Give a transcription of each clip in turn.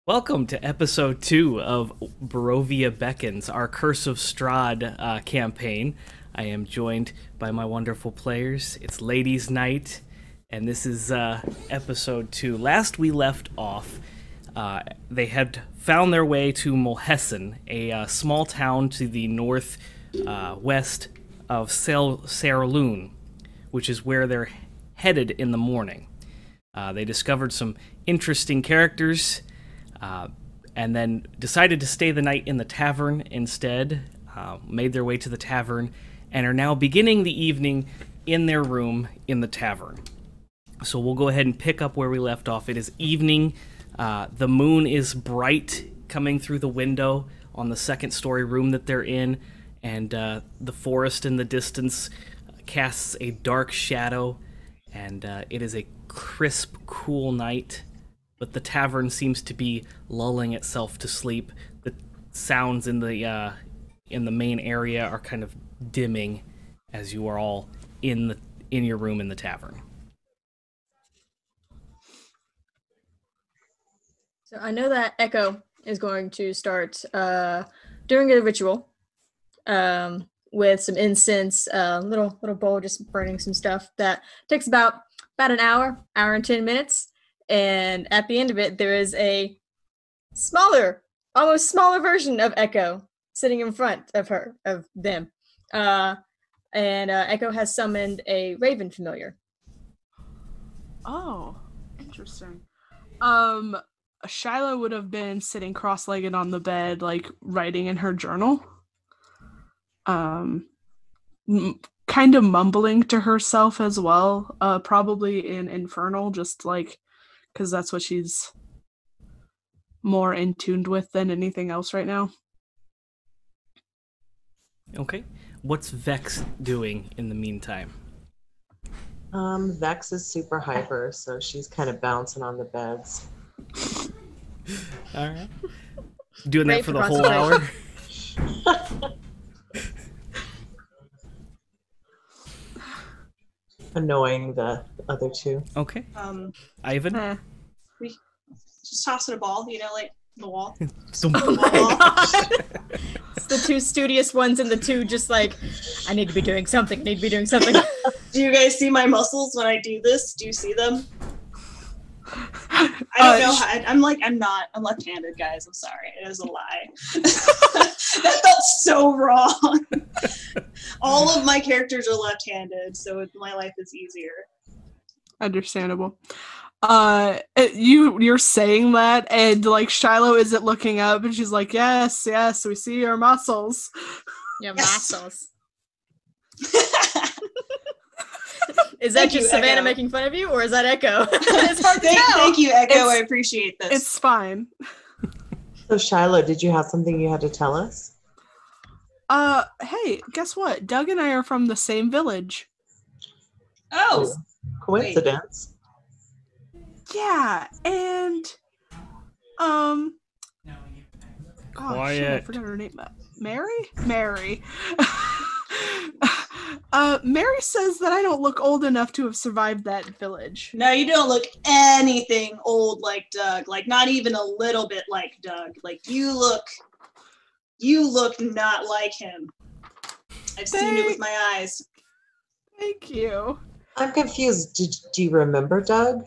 Welcome to episode 2 of Barovia Beckons, our Curse of Strahd campaign. I am joined by my wonderful players. It's Ladies' Night, and this is episode 2. Last we left off, they had found their way to Mulhessan, a small town to the north west of Saerloon, which is where they're headed in the morning. They discovered some interesting characters, and then decided to stay the night in the tavern instead, made their way to the tavern, and are now beginning the evening in their room in the tavern. So we'll go ahead and pick up where we left off. It is evening. The moon is bright coming through the window on the second-story room that they're in, and the forest in the distance casts a dark shadow, and it is a crisp, cool night. But the tavern seems to be lulling itself to sleep. The sounds in the main area are kind of dimming as you are all in your room in the tavern. So I know that Echo is going to start doing a ritual with some incense, little bowl, just burning some stuff. That takes about an hour and 10 minutes. And at the end of it, there is a almost smaller version of Echo sitting in front of them. And Echo has summoned a raven familiar. Oh, interesting. Shiloh would have been sitting cross-legged on the bed, like writing in her journal. Kind of mumbling to herself as well, probably in Infernal, just like, because that's what she's more in tuned with than anything else right now. Okay. What's Vex doing in the meantime? Vex is super hyper, so she's kind of bouncing on the beds. All right. Doing that for the whole hour? Annoying the other two. Okay. Ivan? We just tossing a ball, like the wall. Oh my God. It's the two studious ones and the two just like, I need to be doing something. Do you guys see my muscles when I do this? Do you see them? I don't know. I'm left-handed, guys. I'm sorry. It is a lie. That felt so wrong. All of my characters are left-handed, so my life is easier. Understandable. You're saying that, and like Shiloh isn't looking up, and she's like, yes, we see your muscles. Your muscles. Is that just Savannah Echo making fun of you, or is that Echo? It's hard to tell. Thank you, Echo. I appreciate this. It's fine. So Shiloh, did you have something you had to tell us? Hey, guess what? Doug and I are from the same village. Oh. Coincidence. Yeah, and Quiet. Shit, I forgot her name. Mary. Mary says that I don't look old enough to have survived that village. No, you don't look anything old like Doug. Like, not even a little bit like Doug. Like, you look not like him. I've seen it with my eyes. Thank you. I'm confused. Do you remember Doug?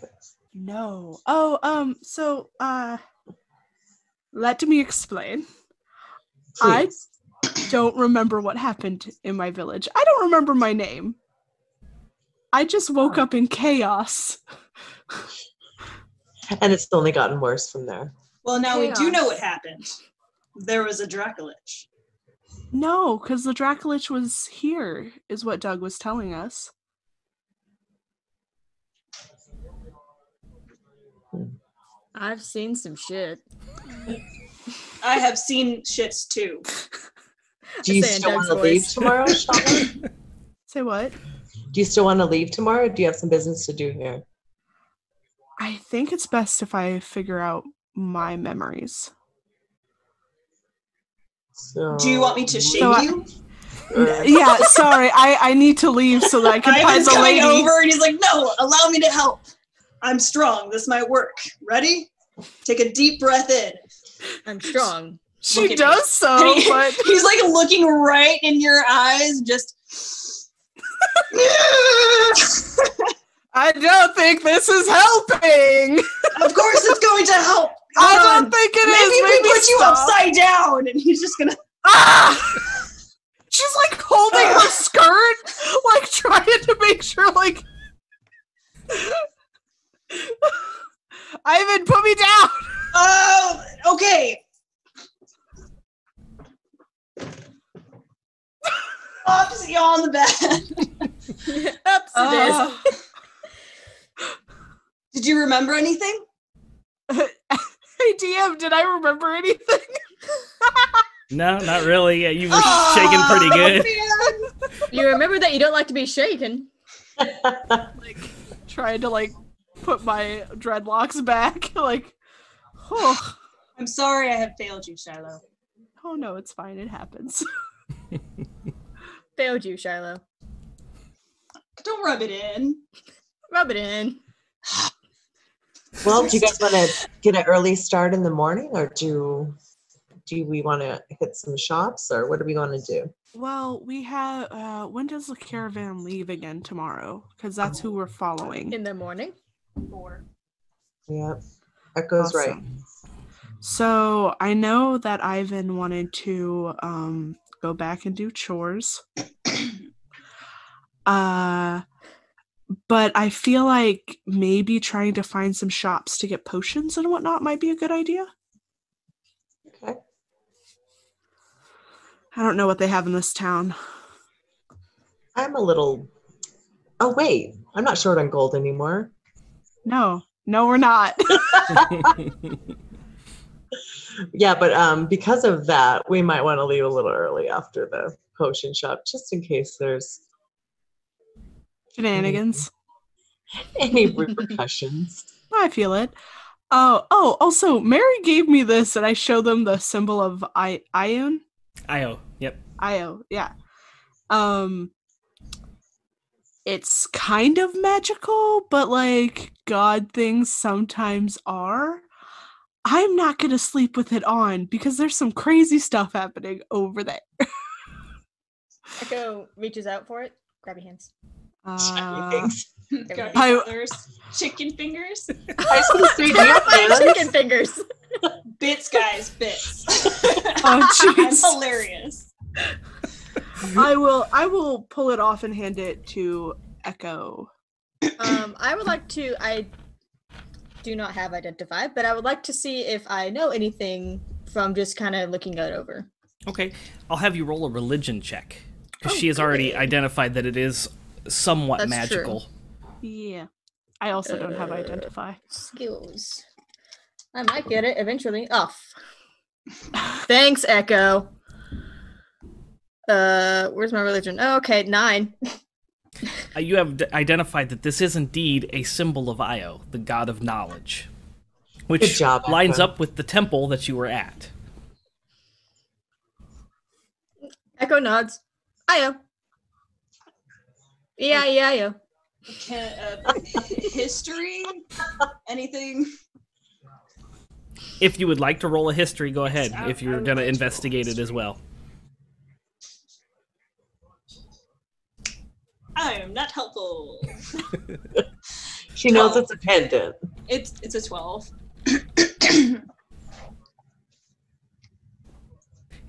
No. Oh, so, let me explain. Please. I don't remember what happened in my village. I don't remember my name. I just woke up in chaos. And it's only gotten worse from there. Well, now we do know what happened. There was a Dracolich. No, because the Dracolich was here, is what Doug was telling us. I've seen some shit. I have seen shits too. Do you still want to leave tomorrow, Sean? Say what? Do you still want to leave tomorrow, or do you have some business to do here? I think it's best if I figure out my memories. So, do you want me to shake you? Yeah, sorry. I need to leave so that I can find the lady. Over and he's like, no, allow me to help. I'm strong. This might work. Ready? Take a deep breath in. I'm strong. She does so, but he's like looking right in your eyes, just. I don't think this is helping. Of course, it's going to help. I don't think it is. Maybe we put you upside down, and he's just gonna. She's like holding her skirt, like trying to make sure, like. Ivan, put me down. Oh, okay. Oops, you're on the bed. Oops, it is. Did you remember anything? Hey, DM, did I remember anything? No, not really. Yeah, you were shaking pretty good. Man. You remember that you don't like to be shaken. Like, trying to, like, put my dreadlocks back. Like, oh. I'm sorry I have failed you, Shiloh. Oh, no, it's fine. It happens. Failed you, Shiloh. Don't rub it in. Rub it in. Well, do you guys want to get an early start in the morning, or do we want to hit some shops, or what do we want to do? Well, we have, when does the caravan leave again tomorrow? Because that's who we're following. In the morning. 4. Yeah, Echo's right. So I know that Ivan wanted to go back and do chores. But I feel like maybe trying to find some shops to get potions and whatnot might be a good idea. Okay. I don't know what they have in this town. I'm a little... Oh, wait. I'm not short on gold anymore. No, we're not. Yeah, but because of that, we might want to leave a little early after the potion shop, just in case there's Shenanigans. any repercussions. I feel it. Oh, also, Mary gave me this and I showed them the symbol of Ion. Io, yep. Io, yeah. It's kind of magical, but like god things sometimes are. I'm not gonna sleep with it on because there's some crazy stuff happening over there. Echo reaches out for it. Grab your hands. Got I- others. Chicken fingers. I was gonna say, do you have hands? Chicken fingers. Bits, guys, bits. Oh, I'm jeez. hilarious. I will pull it off and hand it to Echo. I would like to. I do not have identify, but I would like to see if I know anything from just kind of looking it over. Okay, I'll have you roll a religion check because Oh, she has already good. identified that it is somewhat That's magical. Yeah. I also don't have identify. Skills. I might get it eventually. Oh. Thanks, Echo. Where's my religion? Oh, okay, 9. You have identified that this is indeed a symbol of Io, the god of knowledge, which Good job, lines Echo. up with the temple that you were at. Echo nods. Io. Yeah, Io. History? Anything? If you would like to roll a history, go ahead. If I you're would going to like to roll investigate it as history. well. I am not helpful. She knows 12. it's a pendant. It's a 12.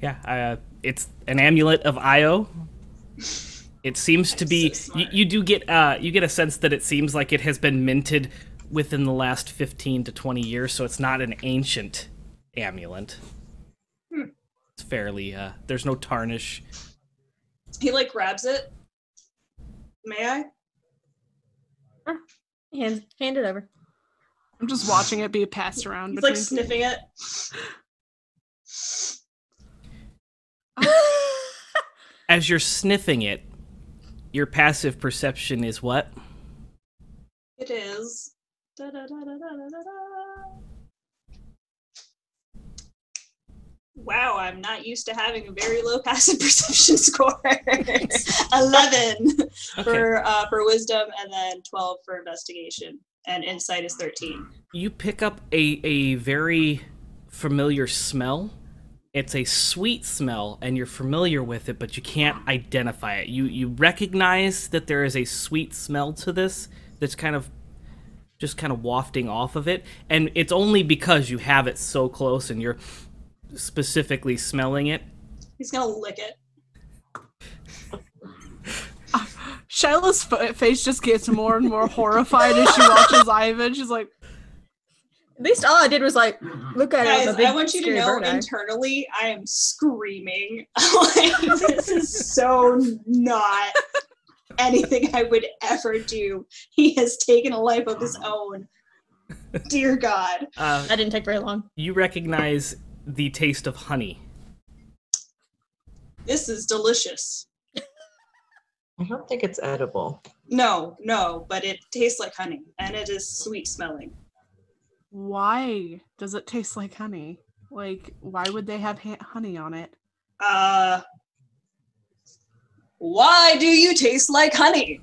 Yeah, it's an amulet of Io. It seems to be. so You do get a sense that it seems like it has been minted within the last 15 to 20 years, so it's not an ancient amulet. It's fairly. There's no tarnish. He like grabs it. May I? Hand it over. I'm just watching it be passed around. He's like sniffing it. As you're sniffing it, your passive perception is what? It is. Da-da-da-da-da-da-da. Wow, I'm not used to having a very low passive perception score. 11 for wisdom, and then 12 for investigation. and insight is 13. You pick up a very familiar smell. It's a sweet smell, and you're familiar with it, but you can't identify it. You recognize that there is a sweet smell to this that's just kind of wafting off of it, and it's only because you have it so close and you're specifically smelling it. He's gonna lick it. Shiloh's face just gets more and more horrified as she watches Ivan. She's like, At least all I did was like look at it. Guys, I want you to know internally, I am screaming. Like, this is so not anything I would ever do. He has taken a life of his own. Dear God. That didn't take very long. You recognize the taste of honey. This is delicious. I don't think it's edible. No, but it tastes like honey, and it is sweet smelling. why does it taste like honey? Like, why would they have honey on it? Why do you taste like honey?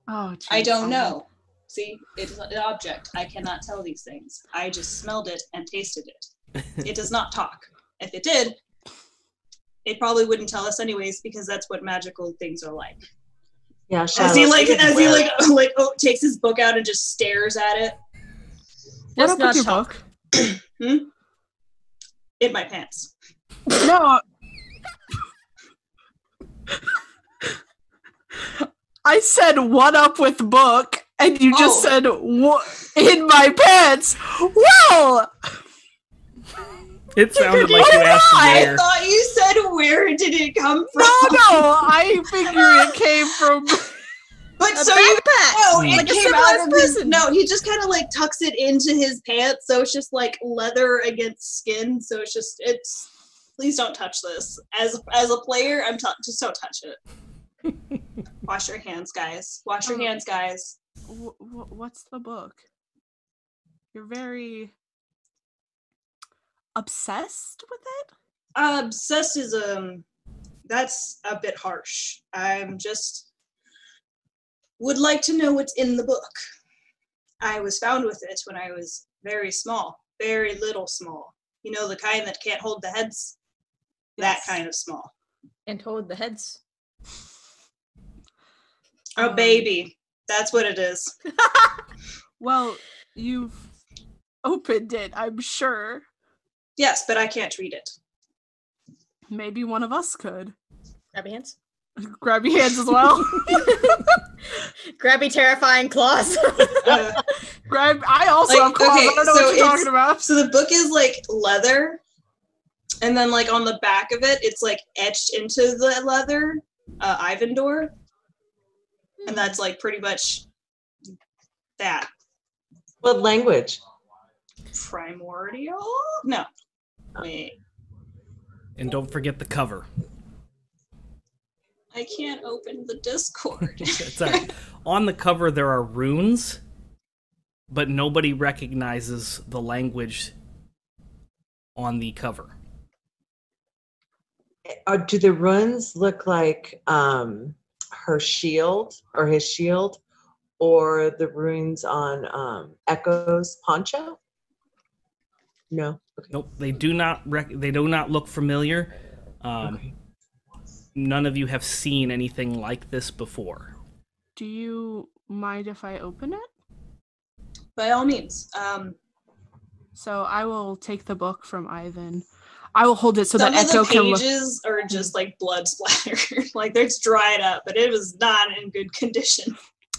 Oh, geez. I don't know. See, it's an object. I cannot tell these things. I just smelled it and tasted it. It does not talk. If it did, it probably wouldn't tell us anyways, because that's what magical things are like. Yeah, as he takes his book out and just stares at it. What up with your book? In my pants. No. I said, what up with book? And you just said, what in my pants? Well! It sounded like you asked where. I thought you said, where did it come from? No, I figure it came from... But so it came out of his... No, he just kind of like tucks it into his pants, so it's just like leather against skin, so it's... Please don't touch this. As a player, just don't touch it. Wash your hands, guys. Wash your hands, guys. What's the book? You're very obsessed with it? Obsessed is that's a bit harsh. I'm just would like to know what's in the book. I was found with it when I was very small, very little small. You know, the kind that can't hold the heads? Yes. That kind of small. And hold the heads. A baby. That's what it is. Well, you've opened it, I'm sure. Yes, but I can't read it. Maybe one of us could. Grabby hands? Grabby hands as well. Grabby terrifying claws. I also have claws. I don't know what you're talking about. So the book is like leather. And then like on the back of it, it's like etched into the leather, Ivandor. And that's like pretty much that. What language? Primordial? No. Wait. And don't forget the cover. I can't open the Discord. On the cover there are runes, but nobody recognizes the language on the cover. Do the runes look like her shield or his shield, or the runes on Echo's poncho? No. Okay. Nope. They do not. They do not look familiar. Okay. None of you have seen anything like this before. Do you mind if I open it? By all means. So I will take the book from Ivan. I will hold it so that Echo can look. Some of the pages are just like blood splatter. Like they're dried up, but it was not in good condition.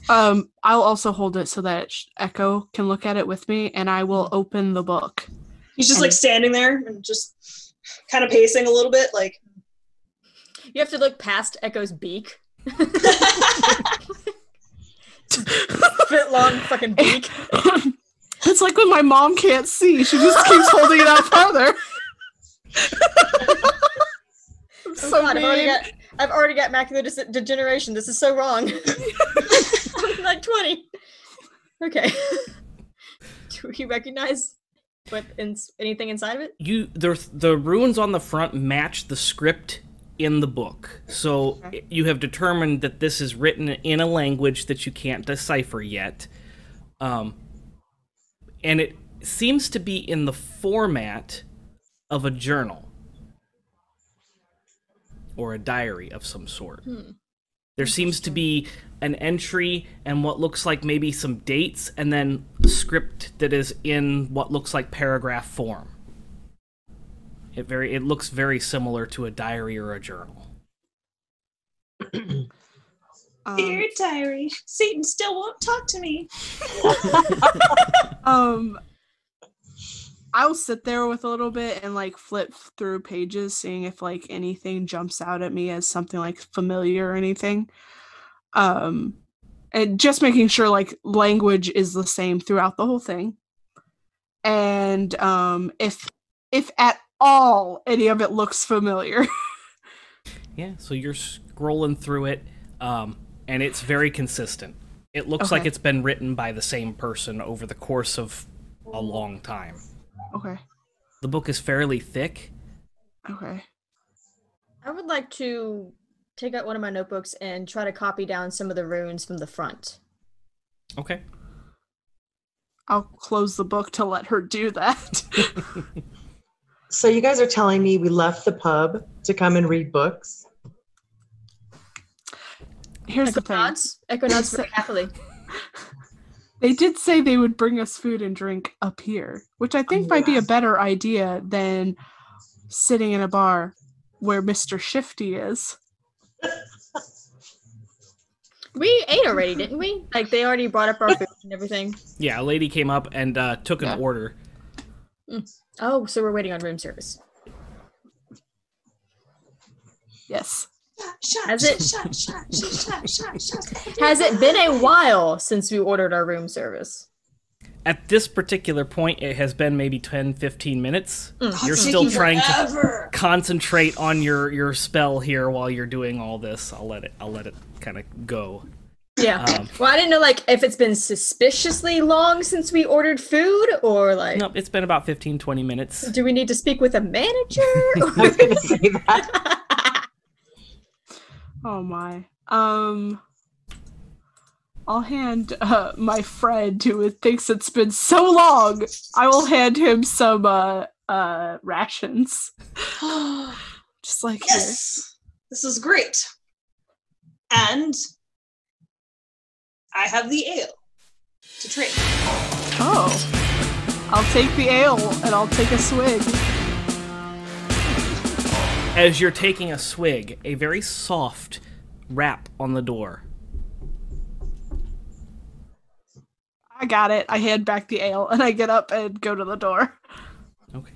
I'll also hold it so that Echo can look at it with me, and I will open the book. He's just like standing there and just kind of pacing a little bit, like. You have to look past Echo's beak. Fit long fucking beak. It's like when my mom can't see. She just keeps holding it out farther. So God, I've already got macular degeneration. This is so wrong. Like 20. Okay. Do you recognize anything inside of it? The runes on the front match the script in the book. So you have determined that this is written in a language that you can't decipher yet. and it seems to be in the format of a journal or a diary of some sort. There seems to be an entry and what looks like maybe some dates, and then script that is in what looks like paragraph form. It looks very similar to a diary or a journal. Dear diary, Satan still won't talk to me. I'll sit there with a little bit and like flip through pages, seeing if like anything jumps out at me as something like familiar or anything. And just making sure like language is the same throughout the whole thing. And if at all any of it looks familiar. Yeah, so you're scrolling through it, and it's very consistent. It looks like it's been written by the same person over the course of a long time. Okay. The book is fairly thick. Okay. I would like to take out one of my notebooks and try to copy down some of the runes from the front. Okay. I'll close the book to let her do that. So you guys are telling me we left the pub to come and read books? Here's the thing. Echo nods very happily. They did say they would bring us food and drink up here, which I think might be a better idea than sitting in a bar where Mr. Shifty is. We ate already, didn't we? Like, they already brought up our food and everything. Yeah, a lady came up and took an order. Oh, so we're waiting on room service. Yes. Has it been a while since we ordered our room service? At this particular point, it has been maybe 10, 15 minutes. You're It's still taking trying forever. to concentrate on your spell here while you're doing all this. I'll let it kind of go. Yeah. Well, I didn't know, like, if it's been suspiciously long since we ordered food, or, like... Nope, it's been about 15, 20 minutes. Do we need to speak with a manager? I was going to say that. Oh my. I'll hand my friend who thinks it's been so long, I will hand him some rations. Just like Yes, this is great. And I have the ale to trade. Oh. I'll take the ale and I'll take a swig. As you're taking a swig, a very soft rap on the door. I got it. I hand back the ale and I get up and go to the door. Okay.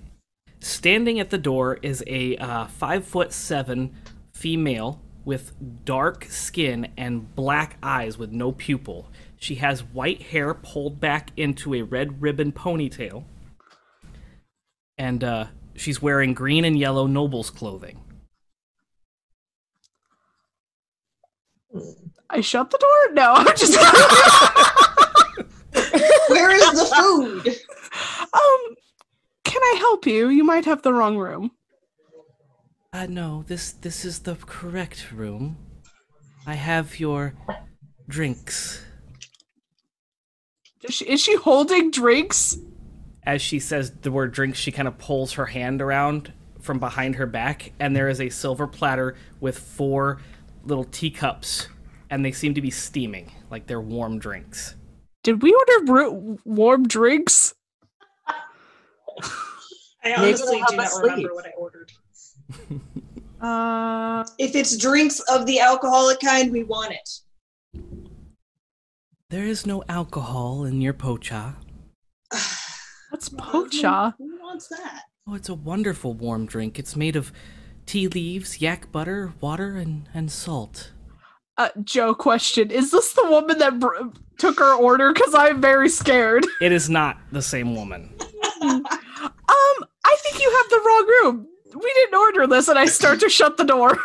Standing at the door is a 5'7" female with dark skin and black eyes with no pupil. She has white hair pulled back into a red ribbon ponytail. And she's wearing green and yellow nobles clothing. I shut the door? No, I'm just Where is the food? Can I help you? You might have the wrong room. No, this is the correct room. I have your drinks. Is she holding drinks? As she says the word drinks, she kind of pulls her hand around from behind her back, and there is a silver platter with 4 little teacups, and they seem to be steaming, like they're warm drinks. Did we order warm drinks? I Maybe honestly they'll do help not us remember sleep. what I ordered. If If it's drinks of the alcoholic kind, we want it. There is no alcohol in your pocha. What's pocha? Who wants that? Oh, it's a wonderful warm drink. It's made of tea leaves, yak butter, water, and salt. Joe, question. Is this the woman that took our order? Because I'm very scared. It is not the same woman. I think you have the wrong room. We didn't order this, and I start to shut the door.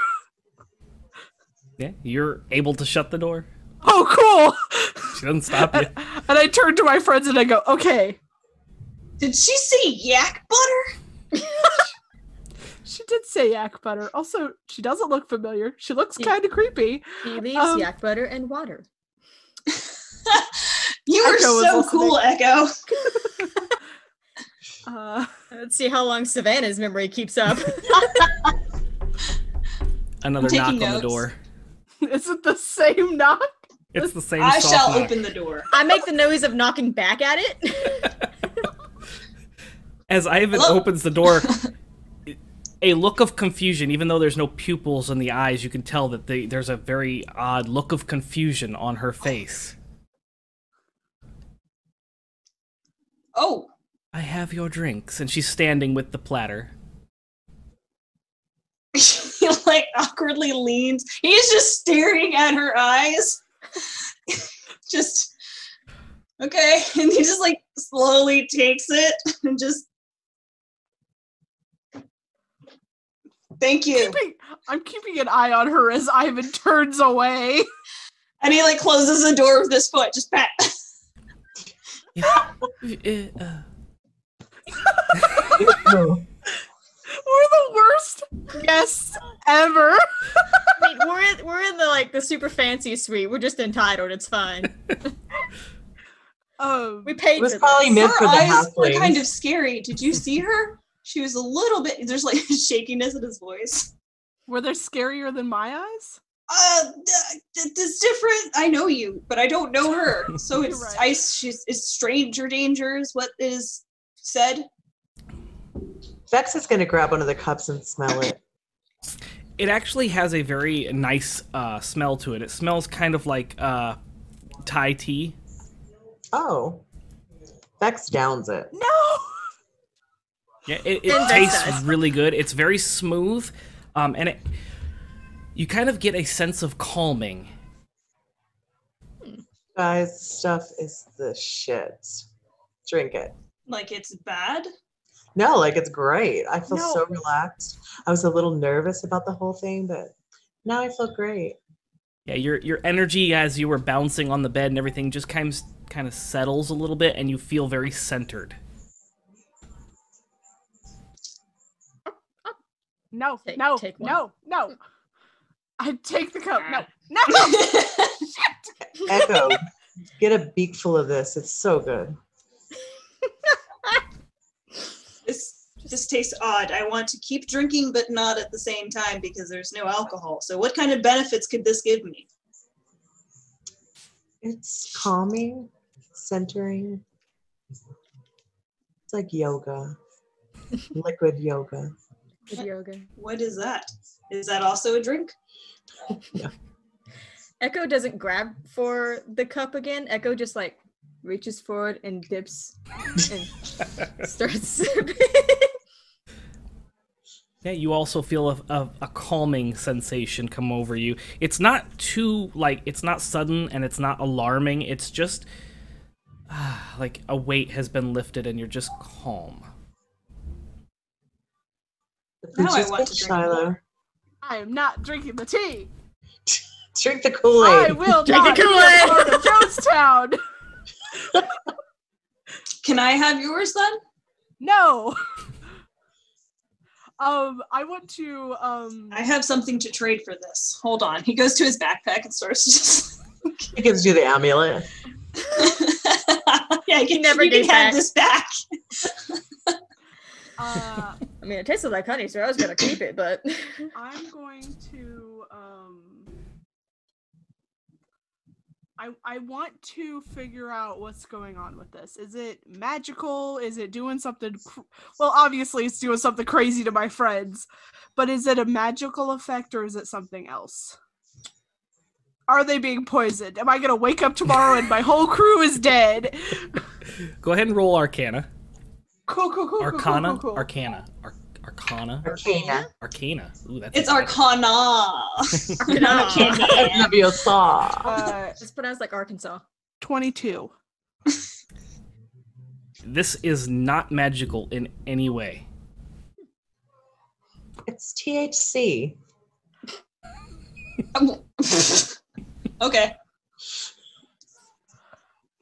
Yeah, you're able to shut the door. Oh, cool. She doesn't stop you. And I turn to my friends and I go, okay. Did she say yak butter? She did say yak butter. Also, she doesn't look familiar. She looks kind of creepy. Tea leaves, yak butter, and water. You are Echo was so listening. cool, Echo. Let's see how long Savannah's memory keeps up. Another knock on taking the notes. door. Is it the same knock? It's the same I soft shall knock. open the door. I make the noise of knocking back at it. As Ivan Hello? opens the door, a look of confusion, even though there's no pupils in the eyes, you can tell that there's a very odd look of confusion on her face. Oh, I have your drinks, and she's standing with the platter. he like awkwardly leans. He's just staring at her eyes. Just okay, and he just like slowly takes it and just. Thank you. I'm keeping an eye on her as Ivan turns away. And he like closes the door with his foot. Just pat. We're the worst guests ever. I mean, we're in the super fancy suite. We're just entitled. It's fine. We paid. It was for probably this. meant Her for the eyes were halflings. kind of scary. Did you see her? She was a little bit. There's like shakiness in his voice. Were they scarier than my eyes? It's different. I know you, but I don't know her. So it's You're right. ice. It's stranger dangers. What is said? Vex is going to grab one of the cups and smell it. It actually has a very nice smell to it. It smells kind of like Thai tea. Oh. Vex downs it. No. Yeah, it And Vex tastes does. really good. It's very smooth, and you kind of get a sense of calming. Guys, stuff is the shit. Drink it. Like it's bad? No, like it's great. I feel No. so relaxed. I was a little nervous about the whole thing, but now I feel great. Yeah, your energy as you were bouncing on the bed and everything just kind of settles a little bit, and you feel very centered. No. Take No. one. No. I take the cup. No. No. Echo, get a beakful of this. It's so good. This tastes odd. I want to keep drinking, but not at the same time because there's no alcohol. So what kind of benefits could this give me? It's calming, centering. It's like yoga, liquid yoga. Good yoga. What is that? Is that also a drink? Echo doesn't grab for the cup again. Echo just reaches forward and dips and starts sipping. Yeah, you also feel a calming sensation come over you. It's not too, it's not sudden and it's not alarming. It's just, like a weight has been lifted and you're just calm. The Now I peaches want get to drink Shiloh. more. I am not drinking the tea. Drink the I Kool-Aid. will Drink not the be Kool-Aid. a part of Jonestown. Can I have yours then? No. I want to I have something to trade for this. Hold on. He goes to his backpack and starts just. He gives you the amulet. Yeah, He never you can gave have back. this back. uh I mean, it tasted like honey, so I was gonna keep it, but I'm going to I want to figure out what's going on with this. Is it magical? Is it doing something well, obviously it's doing something crazy to my friends, but is it a magical effect or is it something else? Are they being poisoned? Am I gonna wake up tomorrow and my whole crew is dead? Go ahead and roll Arcana. Cool. Arcana? Cool. Arcana. Arcana? Arcana. Arcana. Ooh, that's It's exciting. Arcana. Leviosa. it's pronounced like Arkansas. 22. This is not magical in any way. It's THC. Okay.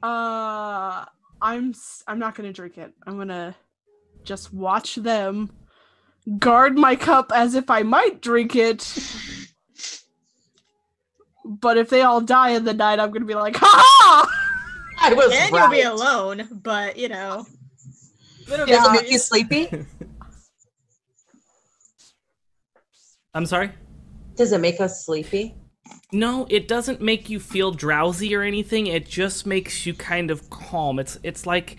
I'm not gonna drink it. I'm gonna just watch them, guard my cup as if I might drink it. But if they all die in the night, I'm gonna be like, ha ha! I was Then right. you'll be alone, but Little Does it make bit. you sleepy? I'm sorry? Does it make us sleepy? No, it doesn't make you feel drowsy or anything. It just makes you kind of calm. It's like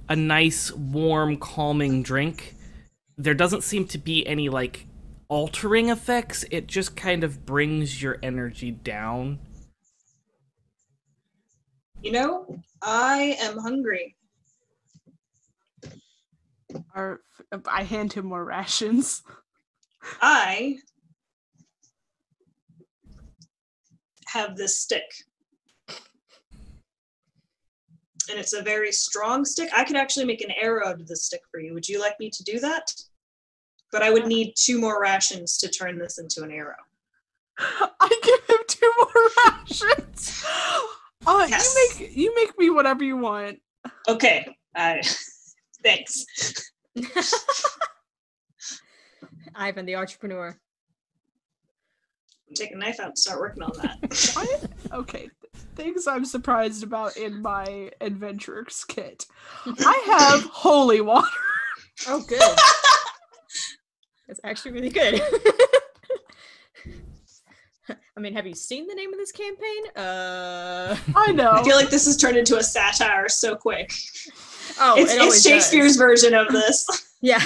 a nice, warm, calming drink. There doesn't seem to be any, like, altering effects. It just kind of brings your energy down. You know, I am hungry. I hand him more rations. I have this stick. And it's a very strong stick. I could actually make an arrow out of this stick for you. Would you like me to do that? But I would need 2 more rations to turn this into an arrow. I give him 2 more rations. Yes. You make me whatever you want. Okay. Thanks. Ivan, the entrepreneur. Take a knife out and start working on that. What? Okay. Things I'm surprised about in my adventurer's kit. I have holy water. Oh, good. That's actually really good. I mean, have you seen the name of this campaign? I know. I feel like this has turned into a satire so quick. Oh, It's Shakespeare's version of this. Yeah.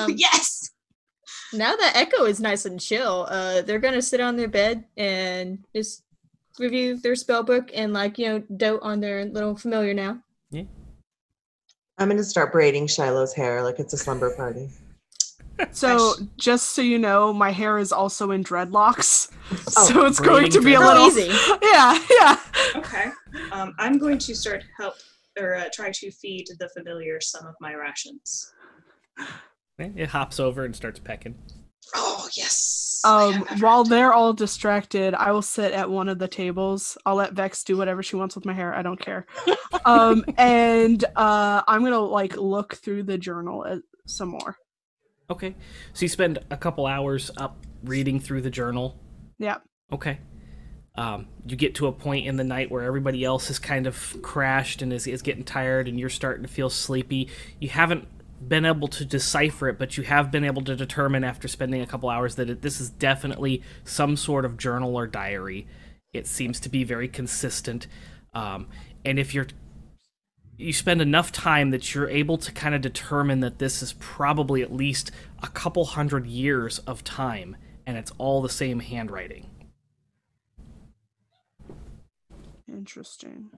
Yes. Now that Echo is nice and chill, they're gonna sit on their bed and just review their spell book and, like, dote on their little familiar now. Yeah. I'm going to start braiding Shiloh's hair like it's a slumber party. So, just so you know, my hair is also in dreadlocks. Oh, So it's going to be a dreadlocks. little Easy. Yeah. Okay. I'm going to start try to feed the familiar some of my rations. It hops over and starts pecking. Oh, yes. While they're all distracted, I will sit at one of the tables. I'll let Vex do whatever she wants with my hair. I don't care. And I'm gonna look through the journal some more. Okay. So you spend a couple hours up reading through the journal. Yeah. Okay. You get to a point in the night where everybody else has kind of crashed and is getting tired, and you're starting to feel sleepy. You haven't been able to decipher it, but you have been able to determine after spending a couple hours that this is definitely some sort of journal or diary. It seems to be very consistent. And if you spend enough time that you're able to kind of determine that this is probably at least a couple hundred years of time, and it's all the same handwriting. Interesting.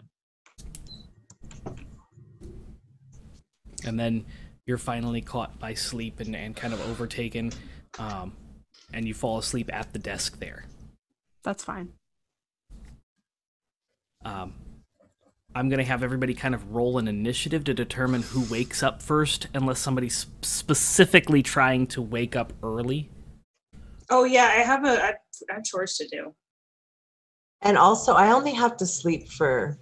And then you're finally caught by sleep and kind of overtaken, and you fall asleep at the desk there. That's fine. I'm going to have everybody kind of roll an initiative to determine who wakes up first, unless somebody's specifically trying to wake up early. Oh, yeah, I have chores to do. And also, I only have to sleep for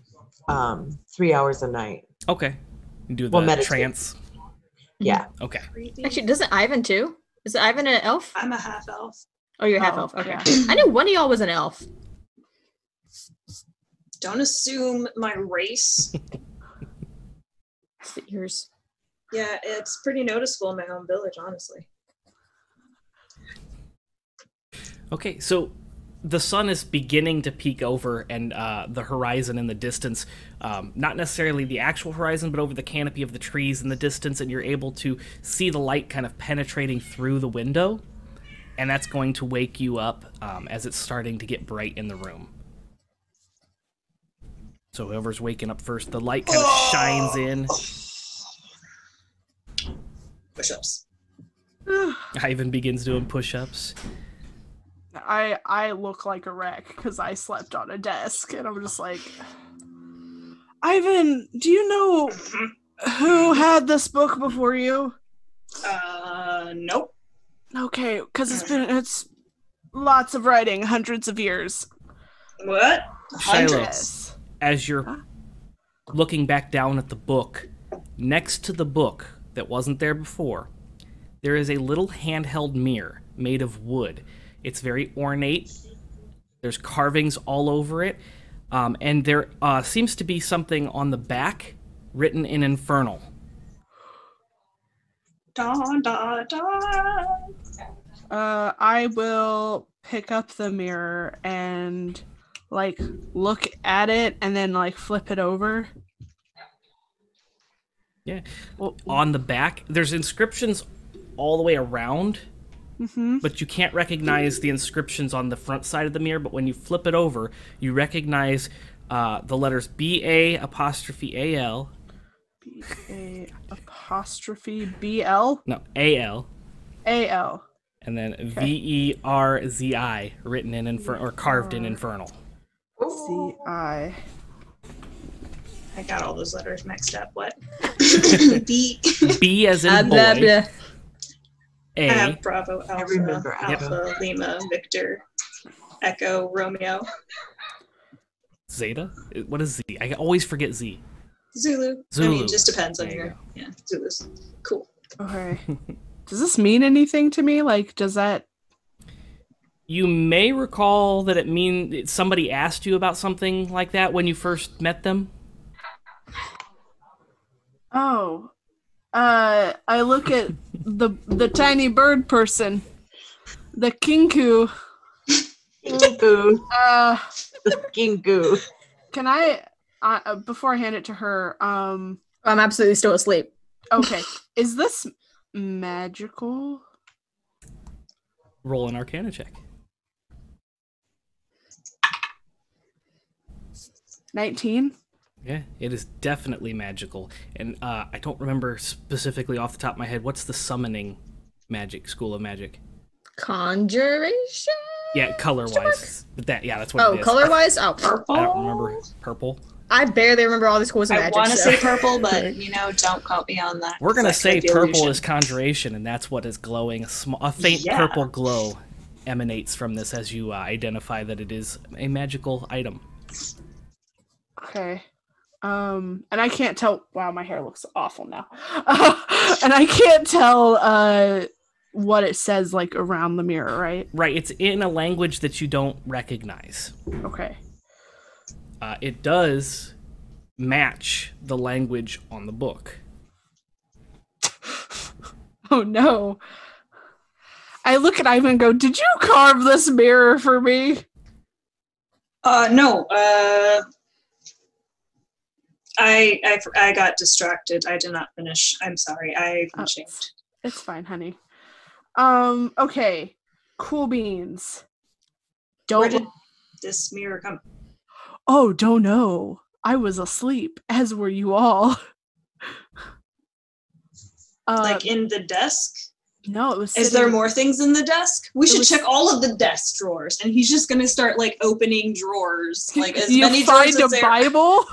3 hours a night. Okay. You do the meditate. trance. Yeah. Okay. Actually, doesn't Ivan too? Is Ivan an elf? I'm a half elf. Oh, you're half elf. Okay. yeah. I knew one of y'all was an elf. Don't assume my race. It's the ears. Yeah, it's pretty noticeable in my home village, honestly. Okay, so the sun is beginning to peek over and the horizon in the distance, not necessarily the actual horizon, but over the canopy of the trees in the distance, and you're able to see the light kind of penetrating through the window, and that's going to wake you up as it's starting to get bright in the room. So whoever's waking up first, the light kind of shines in. Push-ups. Ivan begins doing push-ups. I look like a wreck because I slept on a desk, and I'm just like, Ivan, do you know who had this book before you? Nope. Okay, because it's lots of writing, hundreds of years. What? Shiloh, Yes. as you're looking back down at the book, next to the book that wasn't there before, there is a little handheld mirror made of wood. It's very ornate. There's carvings all over it. And there seems to be something on the back written in Infernal. Da, da, da. I will pick up the mirror and like look at it and then like flip it over. Yeah. Well, On the back, there's inscriptions all the way around, mm-hmm. but you can't recognize the inscriptions on the front side of the mirror. But when you flip it over, you recognize the letters B-A''AL. B-A''BL? No, A-L. A-L. And then V-E-R-Z-I written in or carved in Infernal. Z-I. I got all those letters mixed up. What? B as in boy. Blah, blah. A. I have Bravo, I Alpha, remember Alpha, Lima, Victor, Echo, Romeo, Zeta? What is Z? I always forget Z. Zulu. I Zulu. mean, it just depends on There you your. go. Yeah, Zulu's cool. Okay. Does this mean anything to me? Like, does that... You may recall that somebody asked you about something like that when you first met them. Oh. I look at the tiny bird person. The kinku. Kinku. The kinku. Can I... before I hand it to her, I'm absolutely still asleep. okay. Is this magical? Roll an Arcana check. 19? Yeah, it is definitely magical. And I don't remember specifically off the top of my head, what's the summoning school of magic? Conjuration? Yeah, color-wise. That's what it is. Color-wise? Oh, Purple. I don't remember. Purple? I barely remember all the schools of I magic. want to so. say purple, but don't quote me on that. We're going to That say could be purple illusion. is conjuration, and that's what is glowing. A faint Yeah. purple glow emanates from this as you identify that it is a magical item. Okay. And I can't tell... Wow, my hair looks awful now. And I can't tell what it says, like, around the mirror, right? Right, it's in a language that you don't recognize. Okay. It does match the language on the book. Oh, no. I look at Ivan and go, did you carve this mirror for me? No. I got distracted. I did not finish. I'm sorry. I'm ashamed. It's fine, honey. Okay. Cool beans. Where did this mirror come? Oh, don't know. I was asleep, as were you all. Like in the desk? No, it was. Is there more things in the desk? We should check all of the desk drawers, and he's just gonna start like opening drawers, like as many find drawers as a there. Bible?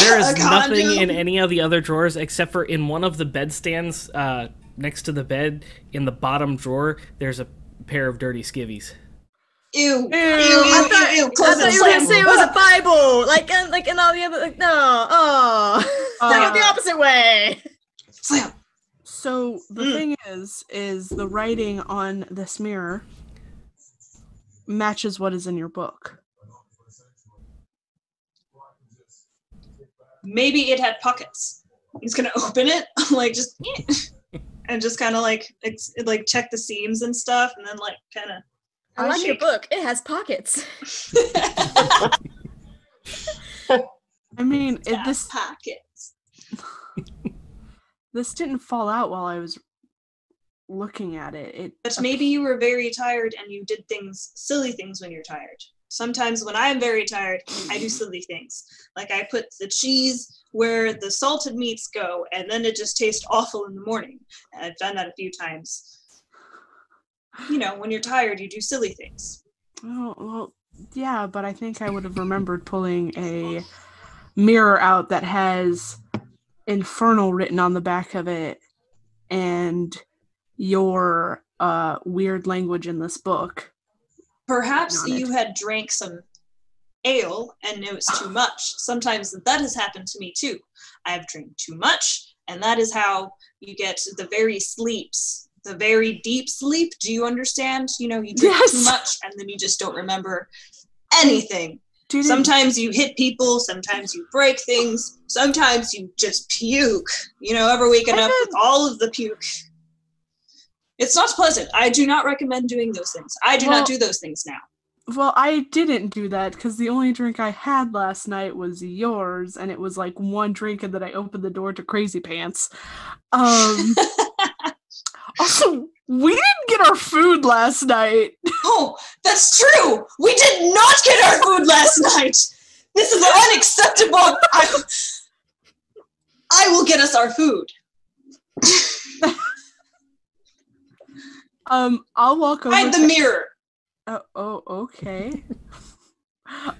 There is A nothing condom? in any of the other drawers except for in one of the bedstands next to the bed in the bottom drawer. There's a pair of dirty skivvies. Ew! Ew! Ew! I Ew! thought, Close I thought it. you were gonna Slam. say it was a Bible, like in all the other. Like, no, that went the opposite way. Slam. So the thing is the writing on this mirror matches what is in your book. Maybe it had pockets. He's gonna open it, like just, and just kind of like check the seams and stuff, and then like kind of. I like your book. It has pockets. I mean, this pockets. this didn't fall out while I was looking at it. But maybe you were very tired and you did silly things when you're tired. Sometimes when I am very tired, I do silly things. Like I put the cheese where the salted meats go, and then it just tastes awful in the morning. And I've done that a few times. You know, when you're tired, you do silly things. Oh, well, yeah, but I think I would have remembered pulling a mirror out that has Infernal written on the back of it and your weird language in this book. Perhaps on it. you had drank some ale and it was too much. Sometimes that has happened to me too. I've drank too much, and that is how you get the very sleeps. The very deep sleep. Do you understand? You know, you drink Yes. too much and then you just don't remember anything. Sometimes you hit people, sometimes you break things, sometimes you just puke. Ever waking up with all of the puke. It's not pleasant. I do not recommend doing those things. I do not do those things now. Well, I didn't do that because the only drink I had last night was yours, and it was like one drink, and then I opened the door to Crazy Pants. Also, we didn't get our food last night. Oh, that's true. We did not get our food last night. This is unacceptable. I will get us our food. I'll walk over. Hide the mirror. Oh, okay.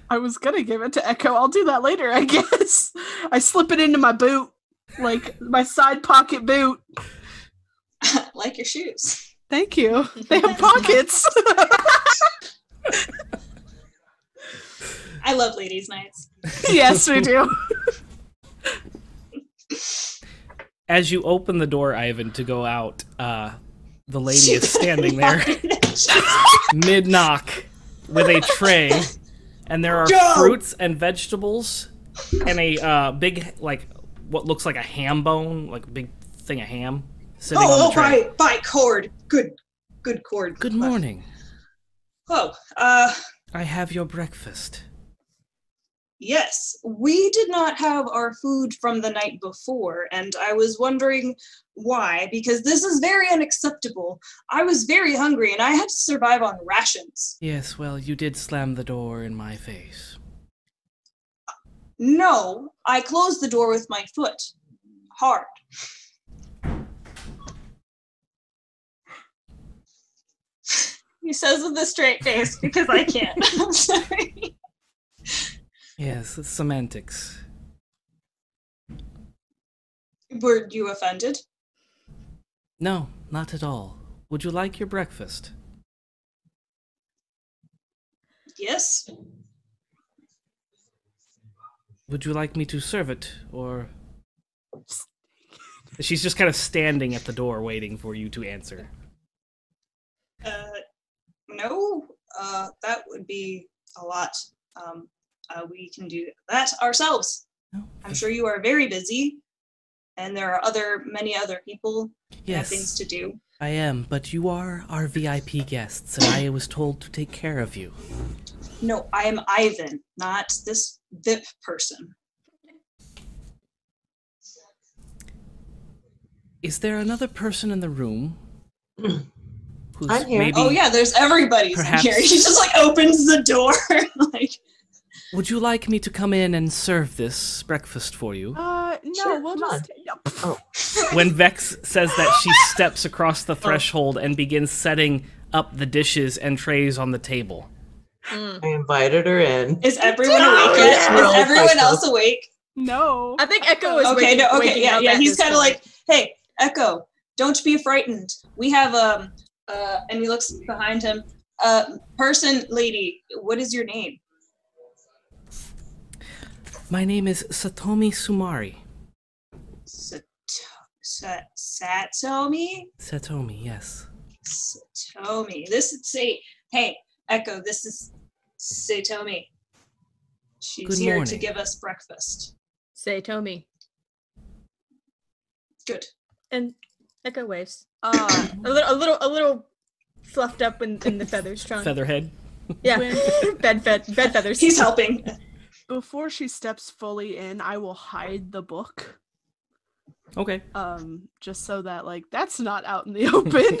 I was gonna give it to Echo. I'll do that later, I guess. I slip it into my boot, like my side pocket boot. Like your shoes. Thank you. They have pockets. I love ladies' nights. Yes, we do. As you open the door, Ivan, to go out, the lady is standing there, mid-knock, with a tray, and there are fruits and vegetables, and a big, like, what looks like a ham bone, like a big thing of ham, sitting on the tray. By cord. Good cord. Good morning. Oh, I have your breakfast. Yes, we did not have our food from the night before, and I was wondering why, because this is very unacceptable. I was very hungry, and I had to survive on rations. Yes, well, you did slam the door in my face. No, I closed the door with my foot. Hard. He says with a straight face, because I can't. I'm sorry. Yes, it's semantics. Were you offended? No, not at all. Would you like your breakfast? Yes. Would you like me to serve it, or... She's just kind of standing at the door waiting for you to answer. No, that would be a lot. We can do that ourselves. No. I'm sure you are very busy, and there are many other people who have things to do. I am, but you are our VIP guests, and I was told to take care of you. No, I am Ivan, not this VIP person. Is there another person in the room? Who's I'm here. maybe, Oh yeah, there's everybody's perhaps- in here. He just like opens the door. Like, would you like me to come in and serve this breakfast for you? No, Sure, we'll come just... Oh, When Vex says that, she steps across the threshold and begins setting up the dishes and trays on the table. I invited her in. is everyone awake yet? No. Is everyone else awake? No. I think Echo is Okay, waking up yeah. at He's this kind of point. like, hey, Echo, don't be frightened. We have and he looks behind him. Lady, what is your name? My name is Satomi Sumari. Satomi? Satomi, yes. Satomi. Hey, Echo, this is Satomi. She's Good here to morning. give us breakfast. Say Tomi. Good. And Echo waves. A little fluffed up in the feathers trunk. Featherhead. Yeah. bed feathers. He's helping. Before she steps fully in, I will hide the book. Okay. Just so that, like, that's not out in the open.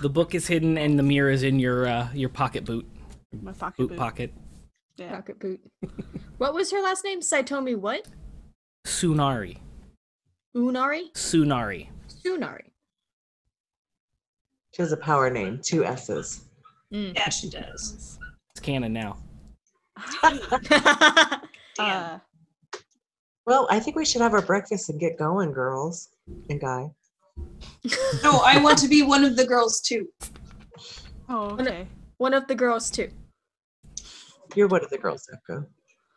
The book is hidden and the mirror is in your pocket boot. My pocket Boot boot. pocket. Yeah. Pocket boot. What was her last name? Saitomi what? Sunari. Unari? Sunari. Sunari. She has a power name, 2 S's. Yeah, she does. It's canon now. Damn. Well, I think we should have our breakfast and get going, girls and guy. No, I want to be one of the girls too. Oh, okay. One of the girls too. You're one of the girls, Echo.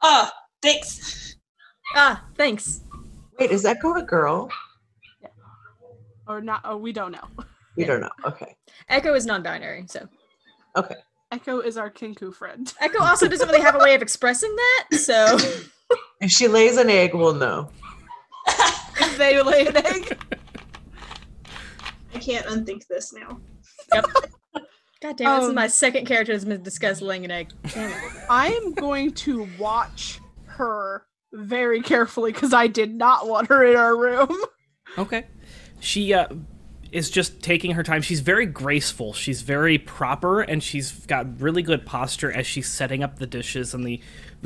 Ah, thanks. Ah, thanks. Wait, is Echo a girl? Or not? Oh, we don't know. We don't know. Okay. Echo is non-binary, so. Okay. Echo is our Kinku friend. Echo also doesn't really have a way of expressing that, so If she lays an egg, we'll know. If they lay an egg. I can't unthink this now. yep. God damn, this is my second character that's been discussed laying an egg. Damn it. I am going to watch her very carefully because I did not want her in our room. Okay. She is just taking her time. She's very graceful. She's very proper, and she's got really good posture as she's setting up the dishes and the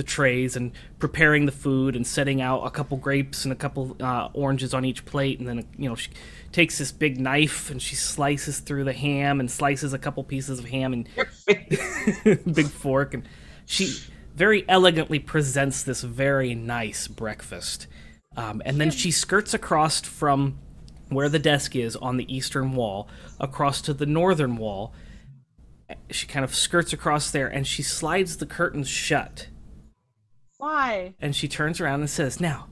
trays and preparing the food and setting out a couple grapes and a couple oranges on each plate. And then, she takes this big knife and she slices through the ham and slices a couple pieces of ham and big fork. And she very elegantly presents this very nice breakfast. And then she skirts across from where the desk is on the eastern wall, across to the northern wall. She kind of skirts across there, and she slides the curtains shut. Why? And she turns around and says, "Now,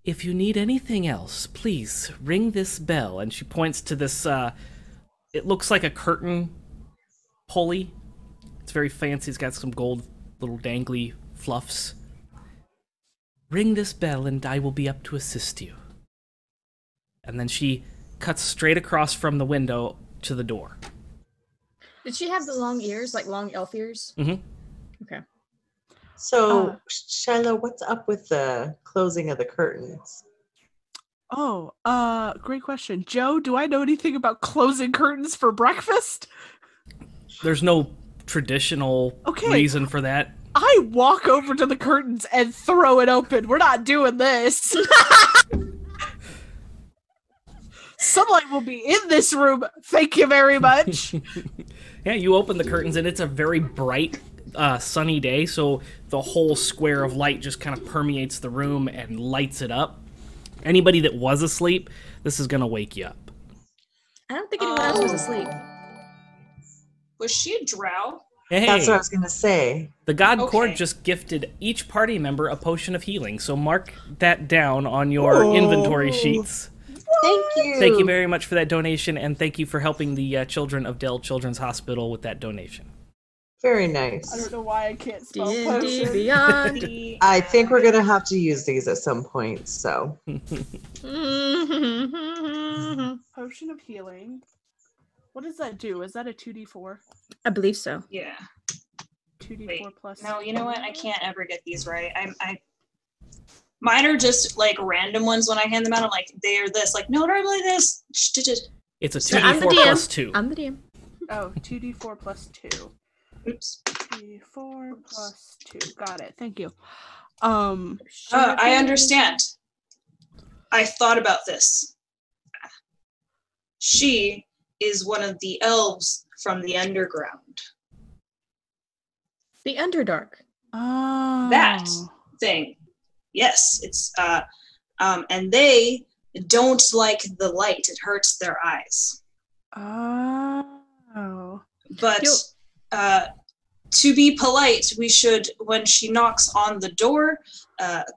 if you need anything else, please ring this bell." And she points to this, it looks like a curtain pulley. It's very fancy. It's got some gold little dangly fluffs. "Ring this bell, and I will be up to assist you." And then she cuts straight across from the window to the door. Did she have the long ears, like long elf ears? Mm-hmm. Okay. So, Shiloh, what's up with the closing of the curtains? Oh, great question. Joe, do I know anything about closing curtains for breakfast? There's no traditional reason for that. I walk over to the curtains and throw it open. We're not doing this. Sunlight will be in this room. Thank you very much. Yeah, you open the curtains and it's a very bright, sunny day, so the whole square of light just kind of permeates the room and lights it up. Anybody that was asleep, this is going to wake you up. I don't think anyone else was asleep. Was she a drow? Hey, That's what I was going to say. the God Court Okay. just gifted each party member a potion of healing, so mark that down on your inventory sheets. Thank you. Thank you very much for that donation, and thank you for helping the children of Dell Children's Hospital with that donation. Very nice. I don't know why I can't spell D&D potion. Beyond. I think we're going to have to use these at some point, so. Potion of healing. What does that do? Is that a 2d4? I believe so. Yeah. 2d4 Wait, plus. no, you know what? I can't ever get these right. Mine are just like random ones when I hand them out. I'm like, they're this. Like, no, they're like this. It's a So I'm the 2d4 DM. plus 2. I'm the DM. Oh, 2d4 plus 2. Oops. 2d4 plus 2. Got it. Thank you. I understand. I thought about this. She is one of the elves from the underground. The Underdark. Oh. That thing. Yes, it's and they don't like the light. It hurts their eyes. Oh. But to be polite, we should, when she knocks on the door,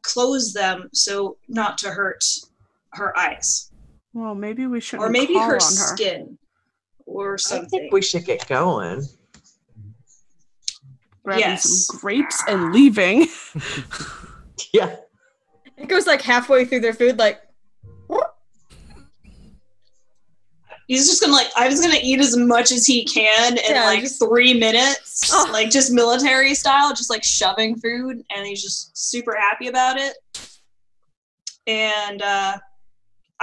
close them so not to hurt her eyes. Well, maybe we shouldn't Or maybe call her on skin. Or I something. think we should get going. Grabbing Yes. some grapes and leaving. Yeah. It goes like halfway through their food, like, He's just gonna I was gonna eat as much as he can in just- 3 minutes, Oh. like just military style, just like shoving food, and he's just super happy about it. And I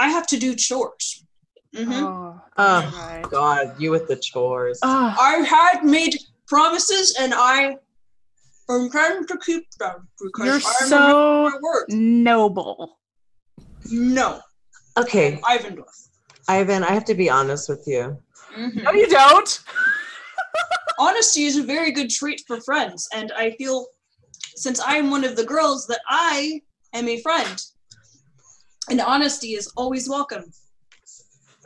have to do chores. Mhm. Oh, Oh, right. God, you with the chores. I had made promises, and I am trying to keep them because You're I'm so my word. noble. No, Okay, Ivandorf. I have to be honest with you. Mhm. No, you don't. Honesty is a very good trait for friends, and I feel since I am one of the girls that I am a friend, and honesty is always welcome.